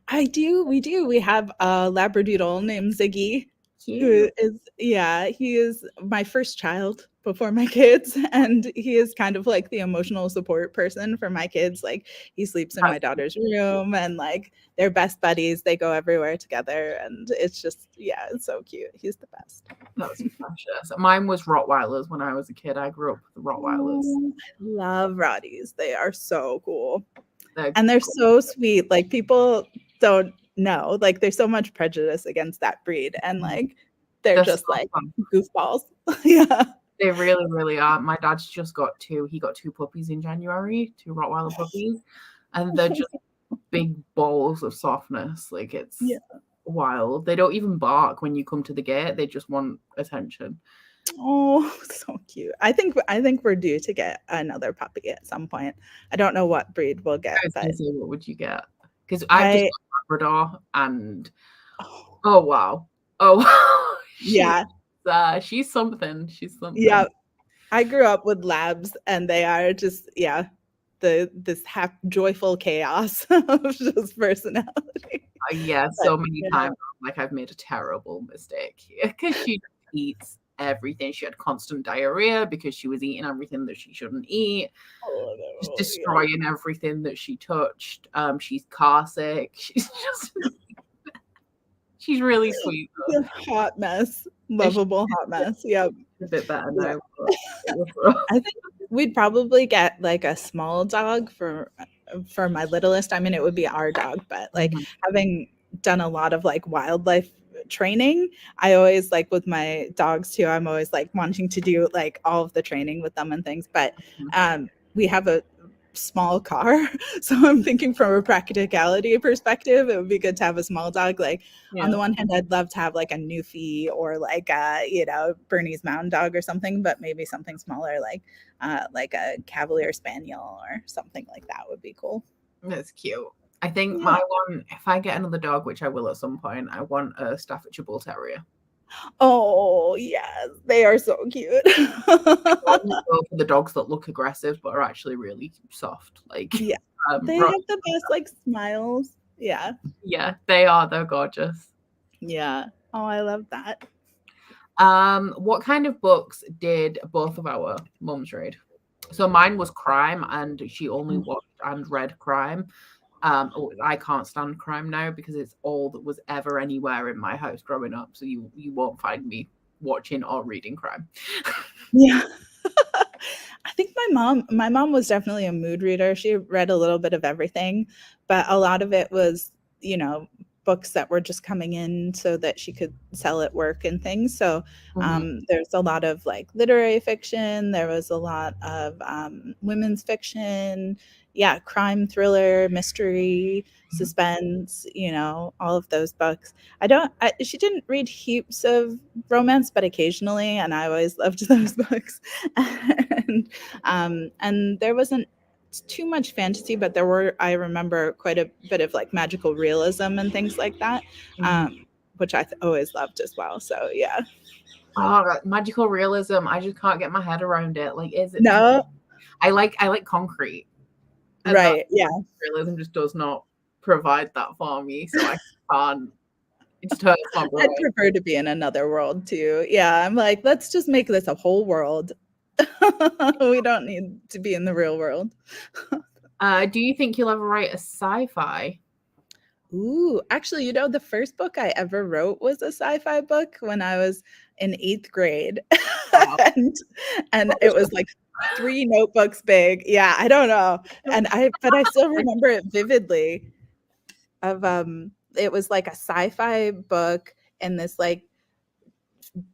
I do. We do. We have a Labradoodle named Ziggy, who Cute. is, he is my first child before my kids. And he is kind of like the emotional support person for my kids. Like he sleeps in my daughter's room and like they're best buddies. They go everywhere together. And it's just, it's so cute. He's the best. That's precious. Mine was Rottweilers when I was a kid. I grew up with Rottweilers. Oh, I love Rotties. They are so cool. They're And they're cool. so sweet. Like people don't know. Like there's so much prejudice against that breed. And like they're just so like fun. goofballs. Yeah. They really, really are. My dad's just got he got two puppies in January, two Rottweiler puppies, and they're just big balls of softness. Like it's wild. They don't even bark when you come to the gate. They just want attention. Oh, so cute. I think we're due to get another puppy at some point. I don't know what breed we'll get, but what would you get? Because I've just got Labrador and oh wow. She's something. She's something. Yeah. I grew up with labs and they are just this joyful chaos of just personality. So many times like I've made a terrible mistake here because she eats everything. She had constant diarrhea because she was eating everything that she shouldn't eat. Just destroying everything that she touched. She's car sick. She's just she's really sweet. Hot mess. Lovable hot mess. Yep. A bit better now. I think we'd probably get like a small dog for my littlest. I mean, it would be our dog, but like having done a lot of like wildlife training, I always like with my dogs too, I'm always like wanting to do like all of the training with them and things. But we have a small car, so I'm thinking from a practicality perspective it would be good to have a small dog. Like on the one hand I'd love to have like a Newfie or like a Bernese Mountain Dog or something, but maybe something smaller like a Cavalier Spaniel or something like that would be cool. That's cute. I think my one, if I get another dog, which I will at some point, I want a Staffordshire Bull Terrier. Oh yes, they are so cute. I go for the dogs that look aggressive but are actually really soft. Like they have the best like smiles. Yeah, they are. They're gorgeous. Yeah. Oh, I love that. What kind of books did both of our mums read? So mine was crime, and she only watched and read crime. I can't stand crime now because it's all that was ever anywhere in my house growing up. So you won't find me watching or reading crime. Yeah. I think my mom was definitely a mood reader. She read a little bit of everything, but a lot of it was, books that were just coming in so that she could sell at work and things. So Mhm. there's a lot of like literary fiction. There was a lot of women's fiction. Yeah, crime, thriller, mystery, suspense, you know, all of those books. She didn't read heaps of romance, but occasionally, and I always loved those books. And there wasn't too much fantasy, but there were, I remember, quite a bit of like magical realism and things like that, Mhm. which I always loved as well. So yeah. Oh, magical realism. I just can't get my head around it. Like, is it? No, I like concrete, and that right. Yeah. realism just does not provide that for me. So I can't. It just hurts my brain. I'd prefer to be in another world too. Yeah. I'm like, let's just make this a whole world. We don't need to be in the real world. Do you think you'll ever write a sci-fi? Ooh, actually, you know, the first book I ever wrote was a sci-fi book when I was in 8th grade. Wow. and it was like 3 notebooks big. Yeah, I don't know. But I still remember it vividly of it was like a sci-fi book in this like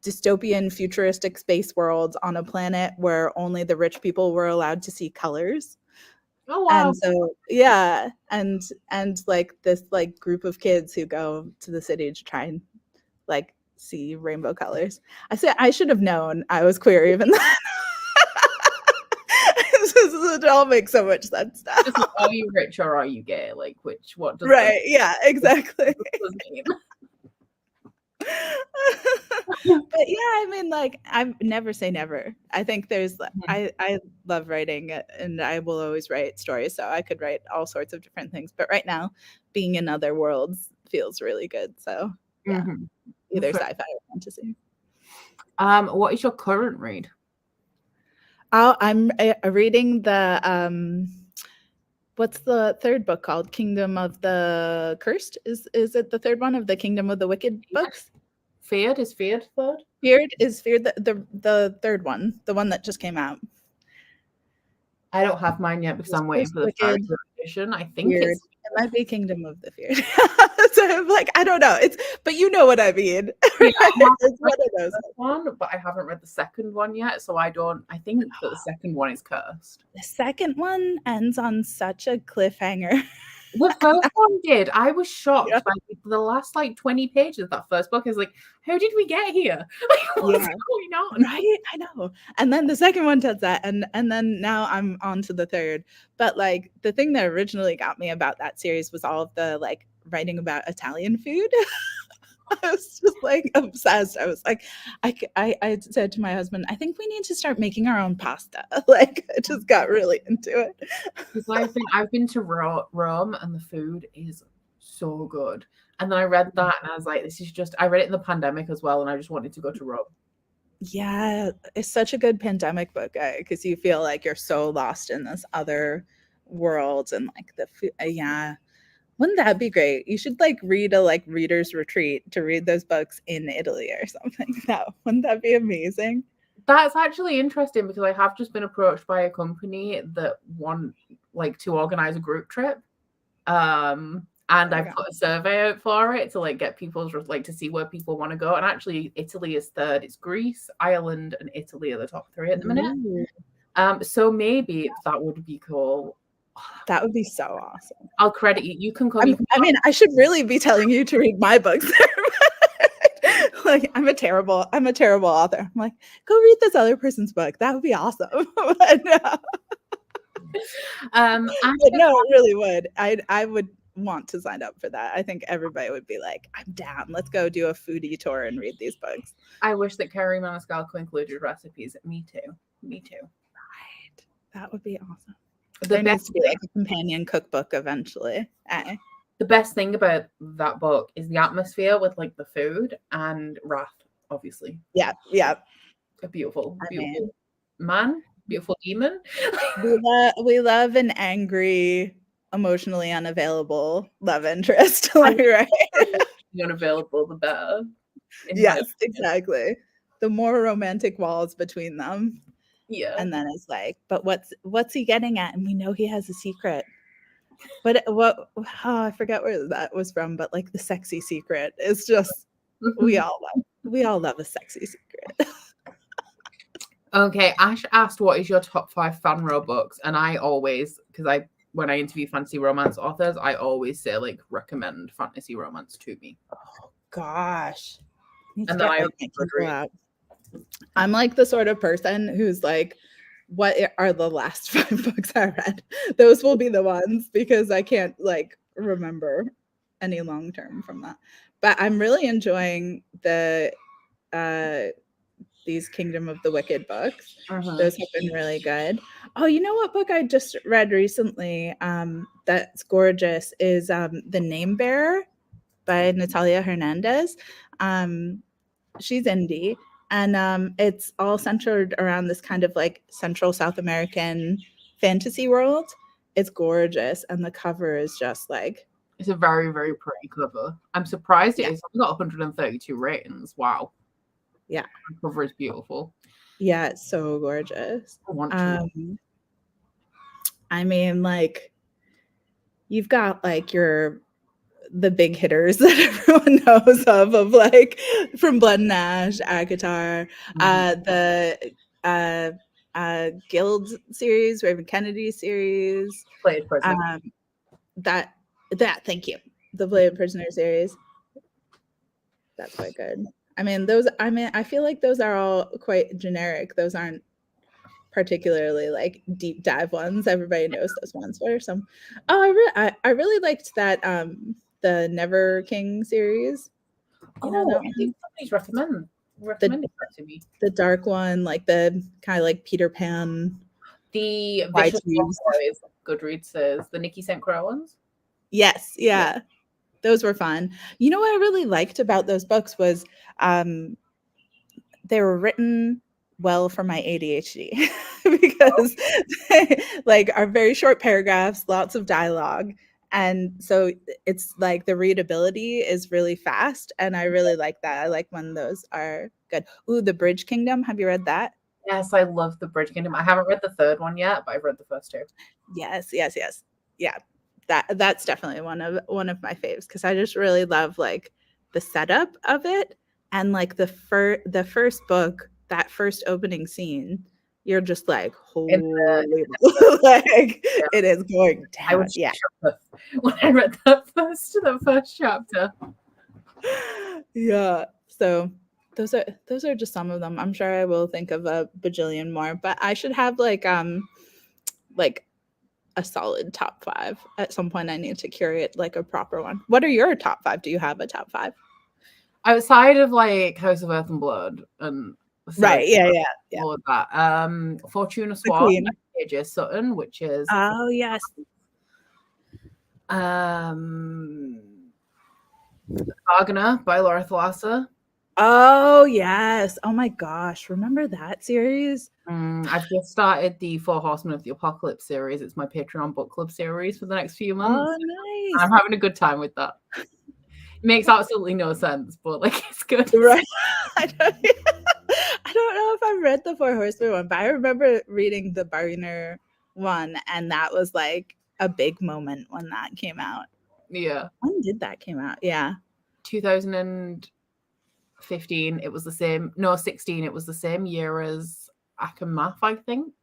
dystopian futuristic space world on a planet where only the rich people were allowed to see colors. Oh wow. And so yeah, and like this like group of kids who go to the city to try and like see rainbow colors. I said I should have known I was queer even then. It all makes so much sense now. Just like, are you rich or are you gay? Like, what does Right, yeah, exactly. does mean? But yeah, I mean, like, I never say never. I think there's I love writing and I will always write stories, so I could write all sorts of different things. But right now, being in other worlds feels really good. So yeah, Mhm. either Fair. sci-fi or fantasy. What is your current read? I'm reading the what's the third book called? Kingdom of the Cursed? Is it the third one of the Kingdom of the Wicked books? Feared is Feared third? Feared the third one, the one that just came out. I don't have mine yet because I'm waiting Cursed, for the Wicked, Fairy edition. I think Weird. it's It might be Kingdom of the Feared. So I'm like, I don't know. But you know what I mean. yeah, I have It's one read of the those. first one, but I haven't read the second one yet. So I think that the second one is cursed. The second one ends on such a cliffhanger. The first one did. I was Yeah. shocked by the last like 20 pages of that first book. Is like, how did we get here? Like, what's Yeah. going on? Right? I know. And then the second one does that. And then now I'm on to the third. But like the thing that originally got me about that series was all of the like writing about Italian food. I was just like obsessed. I was like, I said to my husband, I think we need to start making our own pasta. Like I just got really into it. Because I've been to Rome and the food is so good. And then I read that and I was like, this is just I read it in the pandemic as well, and I just wanted to go to Rome. Yeah, it's such a good pandemic book because you feel like you're so lost in this other world and like yeah. Wouldn't that be great? You should like read a like reader's retreat to read those books in Italy or something. Wouldn't that be amazing? That's actually interesting because I have just been approached by a company that want like to organize a group trip. And I've put a survey out for it to like get people's like to see where people want to go. And actually, Italy is third. It's Greece, Ireland, and Italy are the top 3 at the minute. So maybe that would be cool. That would be so awesome. I'll credit you. You can come. I mean, I should really be telling you to read my books. Like I'm a terrible author. I'm like, go read this other person's book. That would be awesome. But no, it really would. I would want to sign up for that. I think everybody would be like, I'm down. Let's go do a foodie tour and read these books. I wish that Carrie Maniscalco included recipes. Me too. Right. That would be awesome. There needs to be like a companion cookbook eventually. The best thing about that book is the atmosphere with like the food and Wrath, obviously. Yeah. A beautiful man, beautiful demon. we love an angry, emotionally unavailable love interest. Right? The unavailable, the better. Yes, exactly. The more romantic walls between them. Yeah. And then it's like, but what's he getting at? And we know he has a secret. But what? Oh, I forget where that was from. But like the sexy secret is just we all love a sexy secret. Okay, Ash asked, "What is your top 5 fanro books?" And I always, because when I interview fantasy romance authors, I always say like recommend fantasy romance to me. Oh gosh, need to And then get I like my would Kindle out. I'm like the sort of person who's like, what are the last 5 books I read? Those will be the ones because I can't like remember any long term from that. But I'm really enjoying these Kingdom of the Wicked books. Those have been really good. Oh, you know what book I just read recently that's gorgeous is The Name Bearer by Natalia Hernandez. She's indie, and it's all centered around this kind of like Central South American fantasy world. It's gorgeous, and the cover is just like It's a very, very pretty cover. I'm surprised Yeah. it's only got 132 ratings. Wow. Yeah. The cover is beautiful. Yeah, it's so gorgeous. I want to. I mean, like, you've got like the big hitters that everyone knows of like from Blood and Ash, Akatar, the Guild series, Raven Kennedy series, Blade Prisoner. that thank you, the Blade Prisoner series. That's quite good. I mean, I feel like those are all quite generic. Those aren't particularly like deep dive ones. Everybody knows those ones. What are some? Oh, I really liked that the Never King series. You know that I one? think somebody's recommended that to me. The dark one, like the kind of like Peter Pan. The Vicious Boys, Goodreads says the Nikki St. Croix ones. Yes, yeah. Those were fun. You know what I really liked about those books was they were written well for my ADHD because they like are very short paragraphs, lots of dialogue. And so it's like the readability is really fast. And I really like that. I like when those are good. Ooh, The Bridge Kingdom. Have you read that? Yes, I love The Bridge Kingdom. I haven't read the third one yet, but I've read the first 2. Yes. Yeah. That's definitely one of my faves because I just really love like the setup of it. And like the first book, that first opening scene, you're just like, holy, like it is going down. I was shocked when I read the first chapter. Yeah. So those are just some of them. I'm sure I will think of a bajillion more, but I should have like a solid top 5 at some point. I need to curate like a proper one. What are your top 5? Do you have a top 5? Outside of like House of Earth and Blood and right, yeah, all of that. Fortuna Swan by AJ Sutton, which is yes. Gargana by Laura Thalassa. Oh yes. Oh my gosh. Remember that series? I've just started the 4 Horsemen of the Apocalypse series. It's my Patreon book club series for the next few months. Oh, nice. I'm having a good time with that. It makes absolutely no sense, but like it's good. Right. I don't know if I've read the 4 Horsemen one, but I remember reading the Bargainer one, and that was like a big moment when that came out. Yeah. When did that came out? Yeah. 2015. It was the same. No, 16. It was the same year as Akamath, I think.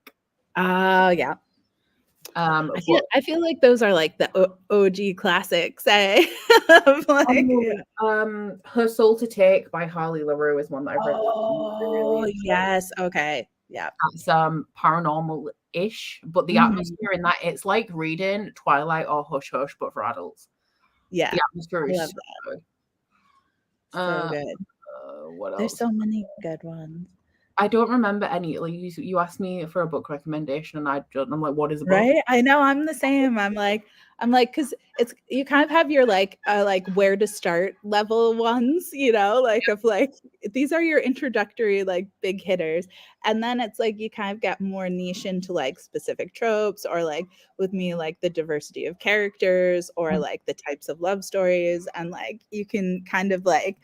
Yeah. I feel like those are like the OG classics. Her Soul to Take by Harley LaRue is one that I've read. Oh, yes. Okay. Yeah. It's paranormal-ish, but the atmosphere in that, it's like reading Twilight or Hush Hush, but for adults. Yeah. The atmosphere is so good. So good. What else? There's so many good ones. I don't remember any. Like you asked me for a book recommendation, and I'm like, what is a book? Right? I know. I'm the same. I'm like, because it's you kind of have your like where to start level ones, you know, like of like these are your introductory like big hitters, and then it's like you kind of get more niche into like specific tropes, or like with me like the diversity of characters, or like the types of love stories, and like you can kind of like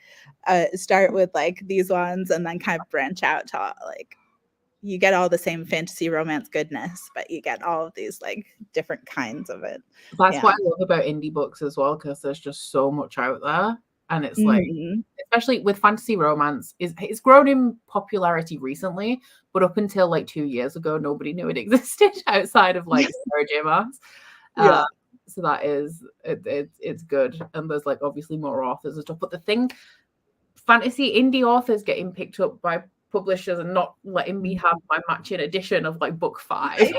start with like these ones and then kind of branch out to like you get all the same fantasy romance goodness, but you get all of these like different kinds of it. That's what I love about indie books as well, because there's just so much out there. And it's like, especially with fantasy romance, it's grown in popularity recently, but up until like 2 years ago, nobody knew it existed outside of like Sarah J. Maas. So that is it's good, and there's like obviously more authors and stuff. But the thing, fantasy indie authors getting picked up by publishers and not letting me have my matching edition of like book 5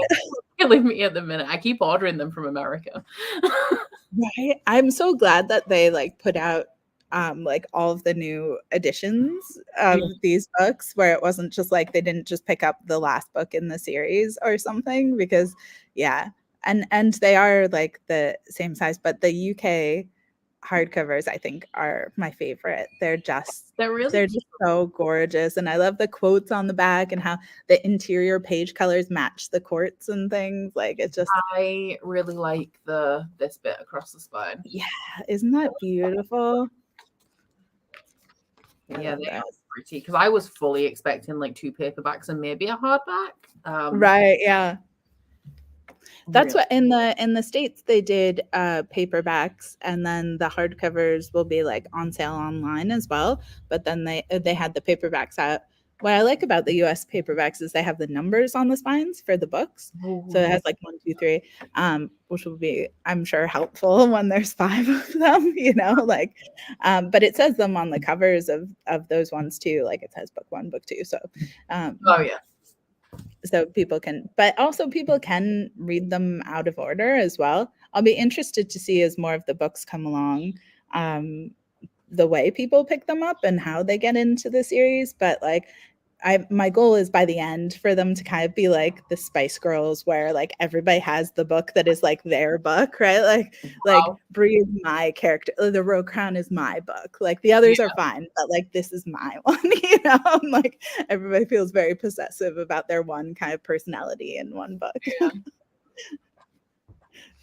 killing me at the minute. I keep ordering them from America. Right. I'm so glad that they like put out like all of the new editions of these books, where it wasn't just like they didn't just pick up the last book in the series or something, because and they are like the same size, but the UK hardcovers I think are my favorite. They're just so gorgeous, and I love the quotes on the back and how the interior page colors match the quartz and things. Like it's just, I really like this bit across the spine. Yeah, isn't that beautiful? Yeah, they are pretty, because I was fully expecting like 2 paperbacks and maybe a hardback. Right, yeah. That's what in the States they did paperbacks, and then the hardcovers will be like on sale online as well. But then they had the paperbacks out. What I like about the US paperbacks is they have the numbers on the spines for the books. So it has like 1, 2, 3, which will be, I'm sure, helpful when there's 5 of them, you know, like, but it says them on the covers of those ones too. Like it says book 1, book 2. So, so people can, but also people can read them out of order as well. I'll be interested to see as more of the books come along, the way people pick them up and how they get into the series. But like, my goal is by the end for them to kind of be like the Spice Girls, where like everybody has the book that is like their book, right? Like Bree is my character, the Row Crown is my book. Like the others are fine, but like this is my one, you know? Like everybody feels very possessive about their one kind of personality in one book.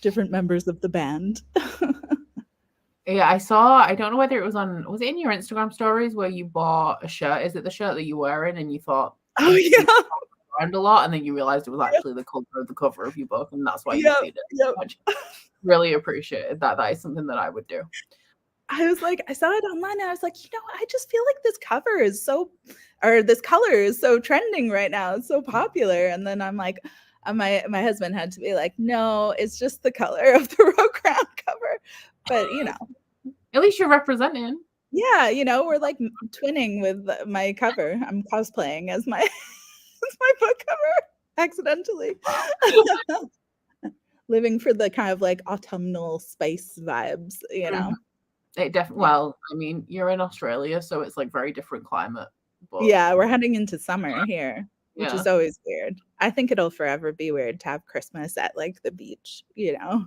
Different members of the band. Yeah, I saw, I don't know whether it was it in your Instagram stories where you bought a shirt? Is it the shirt that you're wearing and you thought, around a lot, and then you realized it was actually the color of the cover of your book, and that's why you did it? Really appreciated that. That is something that I would do. I was like, I saw it online and I was like, you know, I just feel like this cover is so, or this color is so trending right now. It's so popular. And then I'm like, my husband had to be like, no, it's just the color of the Row Crown cover. But, you know. At least you're representing. Yeah, you know, we're like twinning with my cover. I'm cosplaying as my book cover accidentally. Living for the kind of like autumnal spice vibes, you know. It definitely, well, I mean, you're in Australia, so it's like very different climate. But yeah, we're heading into summer here, which is always weird. I think it'll forever be weird to have Christmas at like the beach, you know.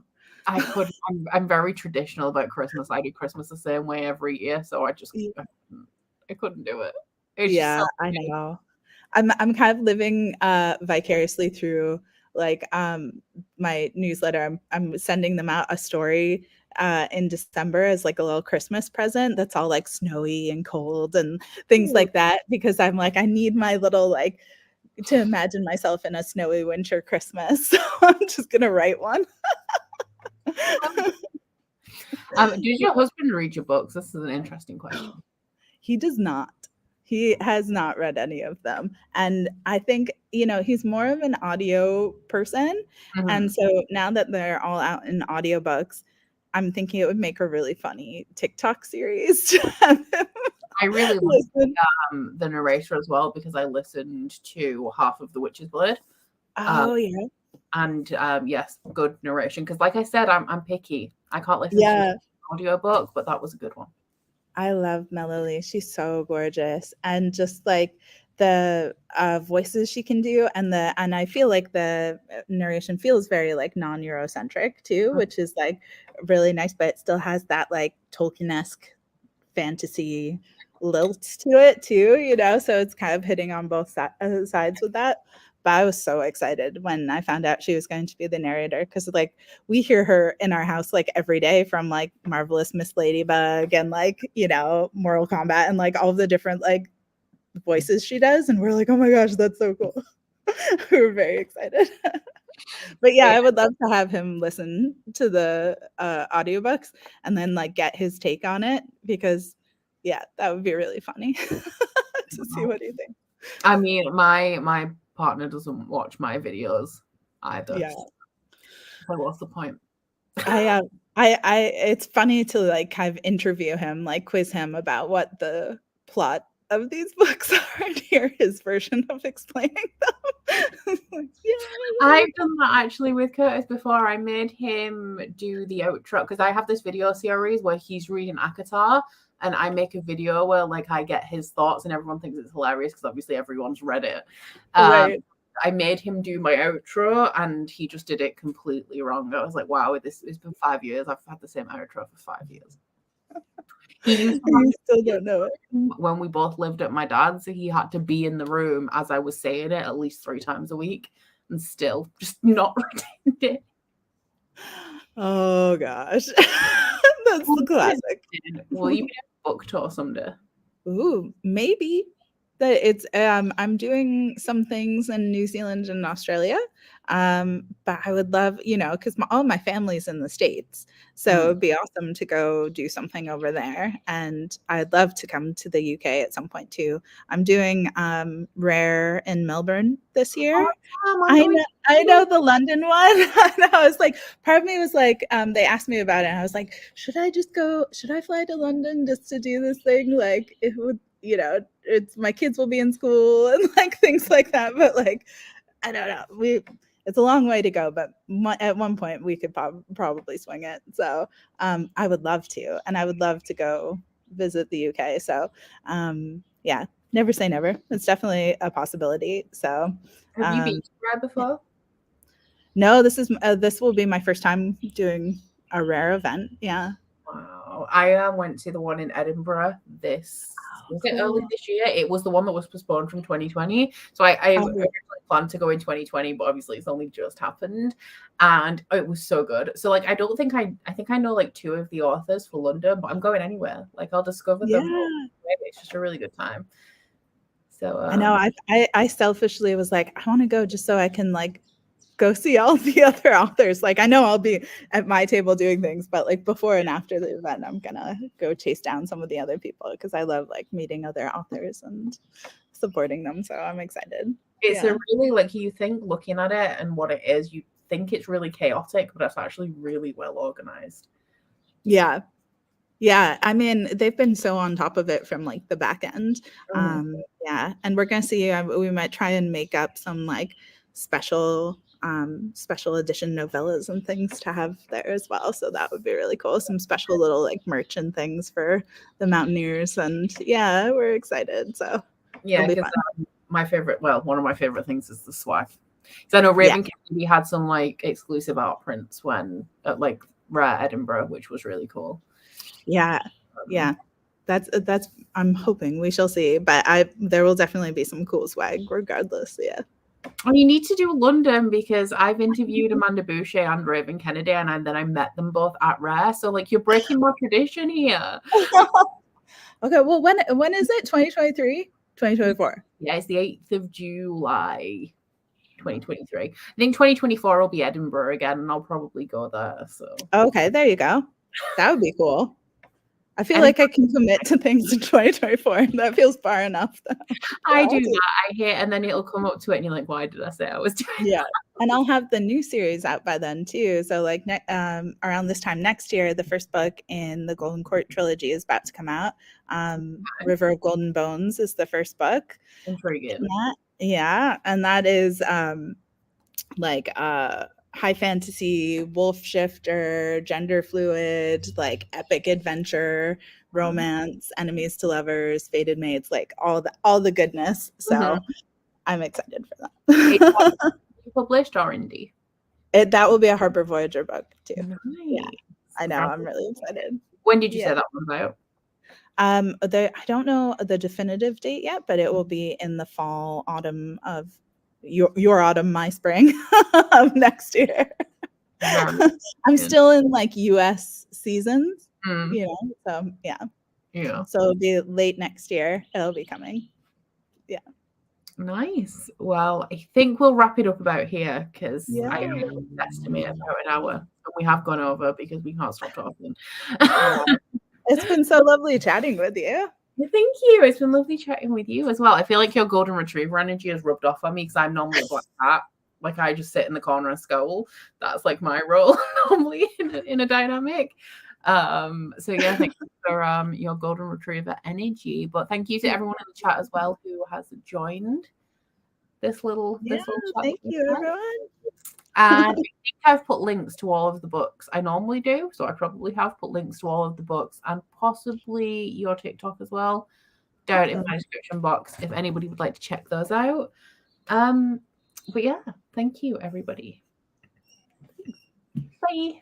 I'm very traditional about Christmas. I do Christmas the same way every year, so I couldn't do it. Yeah, so I know. I'm kind of living vicariously through like my newsletter. I'm sending them out a story in December as like a little Christmas present that's all like snowy and cold and things like that, because I'm like, I need my little like to imagine myself in a snowy winter Christmas. So I'm just gonna write one. Does your husband read your books? This is an interesting question. He does not. He has not read any of them. And I think, you know, he's more of an audio person. And so now that they're all out in audiobooks, I'm thinking it would make a really funny TikTok series. I really like the narrator as well, because I listened to half of The Witch's Blade. Yeah. And yes, good narration. Because like I said, I'm picky. I can't listen to an audiobook, but that was a good one. I love Melody. She's so gorgeous. And just like the voices she can do, and I feel like the narration feels very like non-Eurocentric too, which is like really nice, but it still has that like Tolkien-esque fantasy lilt to it too, you know, so it's kind of hitting on both sides with that. But I was so excited when I found out she was going to be the narrator, because like we hear her in our house like every day from like Marvelous Miss Ladybug and like, you know, Mortal Kombat and like all the different like voices she does, and we're like, oh my gosh, that's so cool. We're very excited. But yeah, I would love to have him listen to the audiobooks and then like get his take on it, because yeah, that would be really funny to see what he thinks. I mean, my partner doesn't watch my videos either. Yeah. So what's the point? I it's funny to like kind of interview him, like quiz him about what the plot of these books are and hear his version of explaining them. Like, yeah, I've done that actually with Curtis before. I made him do the outro because I have this video series where he's reading Akatar, and I make a video where like I get his thoughts, and everyone thinks it's hilarious because obviously everyone's read it. right. I made him do my outro, and he just did it completely wrong. I was like, wow, it's been 5 years. I've had the same outro for 5 years. He used to You still don't know it. when we both lived at my dad's, so he had to be in the room as I was saying it at least 3 times a week, and still just not retained it. Oh gosh. That's the classic. Will you be a book tour someday? Ooh, maybe. That it's I'm doing some things in New Zealand and Australia. But I would love, because all my family's in the States. So it'd be awesome to go do something over there. And I'd love to come to the UK at some point too. I'm doing Rare in Melbourne this year. I know the London one. I was like, part of me was like, they asked me about it, and I was like, should I fly to London just to do this thing? Like, it would, it's my kids will be in school and like things like that. But like, I don't know. It's a long way to go, but at one point we could probably swing it. So I would love to, and I would love to go visit the UK. So yeah, never say never. It's definitely a possibility. So have you been to Rare before? No, this will be my first time doing a Rare event. Yeah. Wow. I went to the one in Edinburgh early this year. It was the one that was postponed from 2020. So I originally planned to go in 2020, but obviously it's only just happened. And it was so good. So like I think I know like 2 of the authors for London, but I'm going anywhere. Like I'll discover them. It's just a really good time. So I know I selfishly was like, I want to go just so I can like go see all the other authors. Like I know I'll be at my table doing things, but like before and after the event, I'm gonna go chase down some of the other people because I love like meeting other authors and supporting them. So I'm excited. It's a really, like, you think looking at it and what it is, you think it's really chaotic, but it's actually really well organized. Yeah. Yeah, I mean, they've been so on top of it from like the back end. Yeah, and we're gonna see. We might try and make up some like special edition novellas and things to have there as well. So that would be really cool. Some special little like merch and things for the Mountaineers, and yeah, we're excited. So yeah, because one of my favorite things is the swag. So I know Raven Kennedy had some like exclusive art prints when at like Rare Edinburgh, which was really cool. Yeah. That's I'm hoping, we shall see, but there will definitely be some cool swag regardless. Yeah. Well, you need to do London because I've interviewed Amanda Boucher and Raven Kennedy, and then I met them both at Rare. So like you're breaking my tradition here. Okay, well when is it? 2023? 2024? Yeah, it's the 8th of July. 2023. I think 2024 will be Edinburgh again, and I'll probably go there. So okay, there you go. That would be cool. I feel like I can commit to things in 2024. That feels far enough. I do that. I hate, and then it'll come up to it, and you're like, "Why did I say I was doing?" Yeah, and I'll have the new series out by then too. So like around this time next year, the first book in the Golden Court trilogy is about to come out. River of Golden Bones is the first book. Intriguing. Yeah, and that is like high fantasy, wolf shifter, gender fluid, like epic adventure, romance, enemies to lovers, fated mates, like all the goodness. So I'm excited for that. Published or indie? That will be a Harper Voyager book too. Nice. Yeah, I know. I'm really excited. When did you say that one's out? I don't know the definitive date yet, but it will be in the fall, autumn of your autumn, my spring of next year. I'm still in like US seasons, so yeah. So it'll be late next year. It'll be coming. Yeah. Nice. Well, I think we'll wrap it up about here because Yeah. I estimate about an hour. And we have gone over because we can't stop talking. Yeah. It's been so lovely chatting with you. Thank you. It's been lovely chatting with you as well. I feel like your golden retriever energy has rubbed off on me because I'm normally a black cat. Like I just sit in the corner and scowl. That's like my role normally in a dynamic. So yeah, thank you for your golden retriever energy. But thank you to everyone in the chat as well who has joined this little chat. Thank you, everyone. And I think I've put links to all of the books. I normally do, so I probably have put links to all of the books and possibly your TikTok as well down in my description box if anybody would like to check those out. But yeah, thank you, everybody. Bye.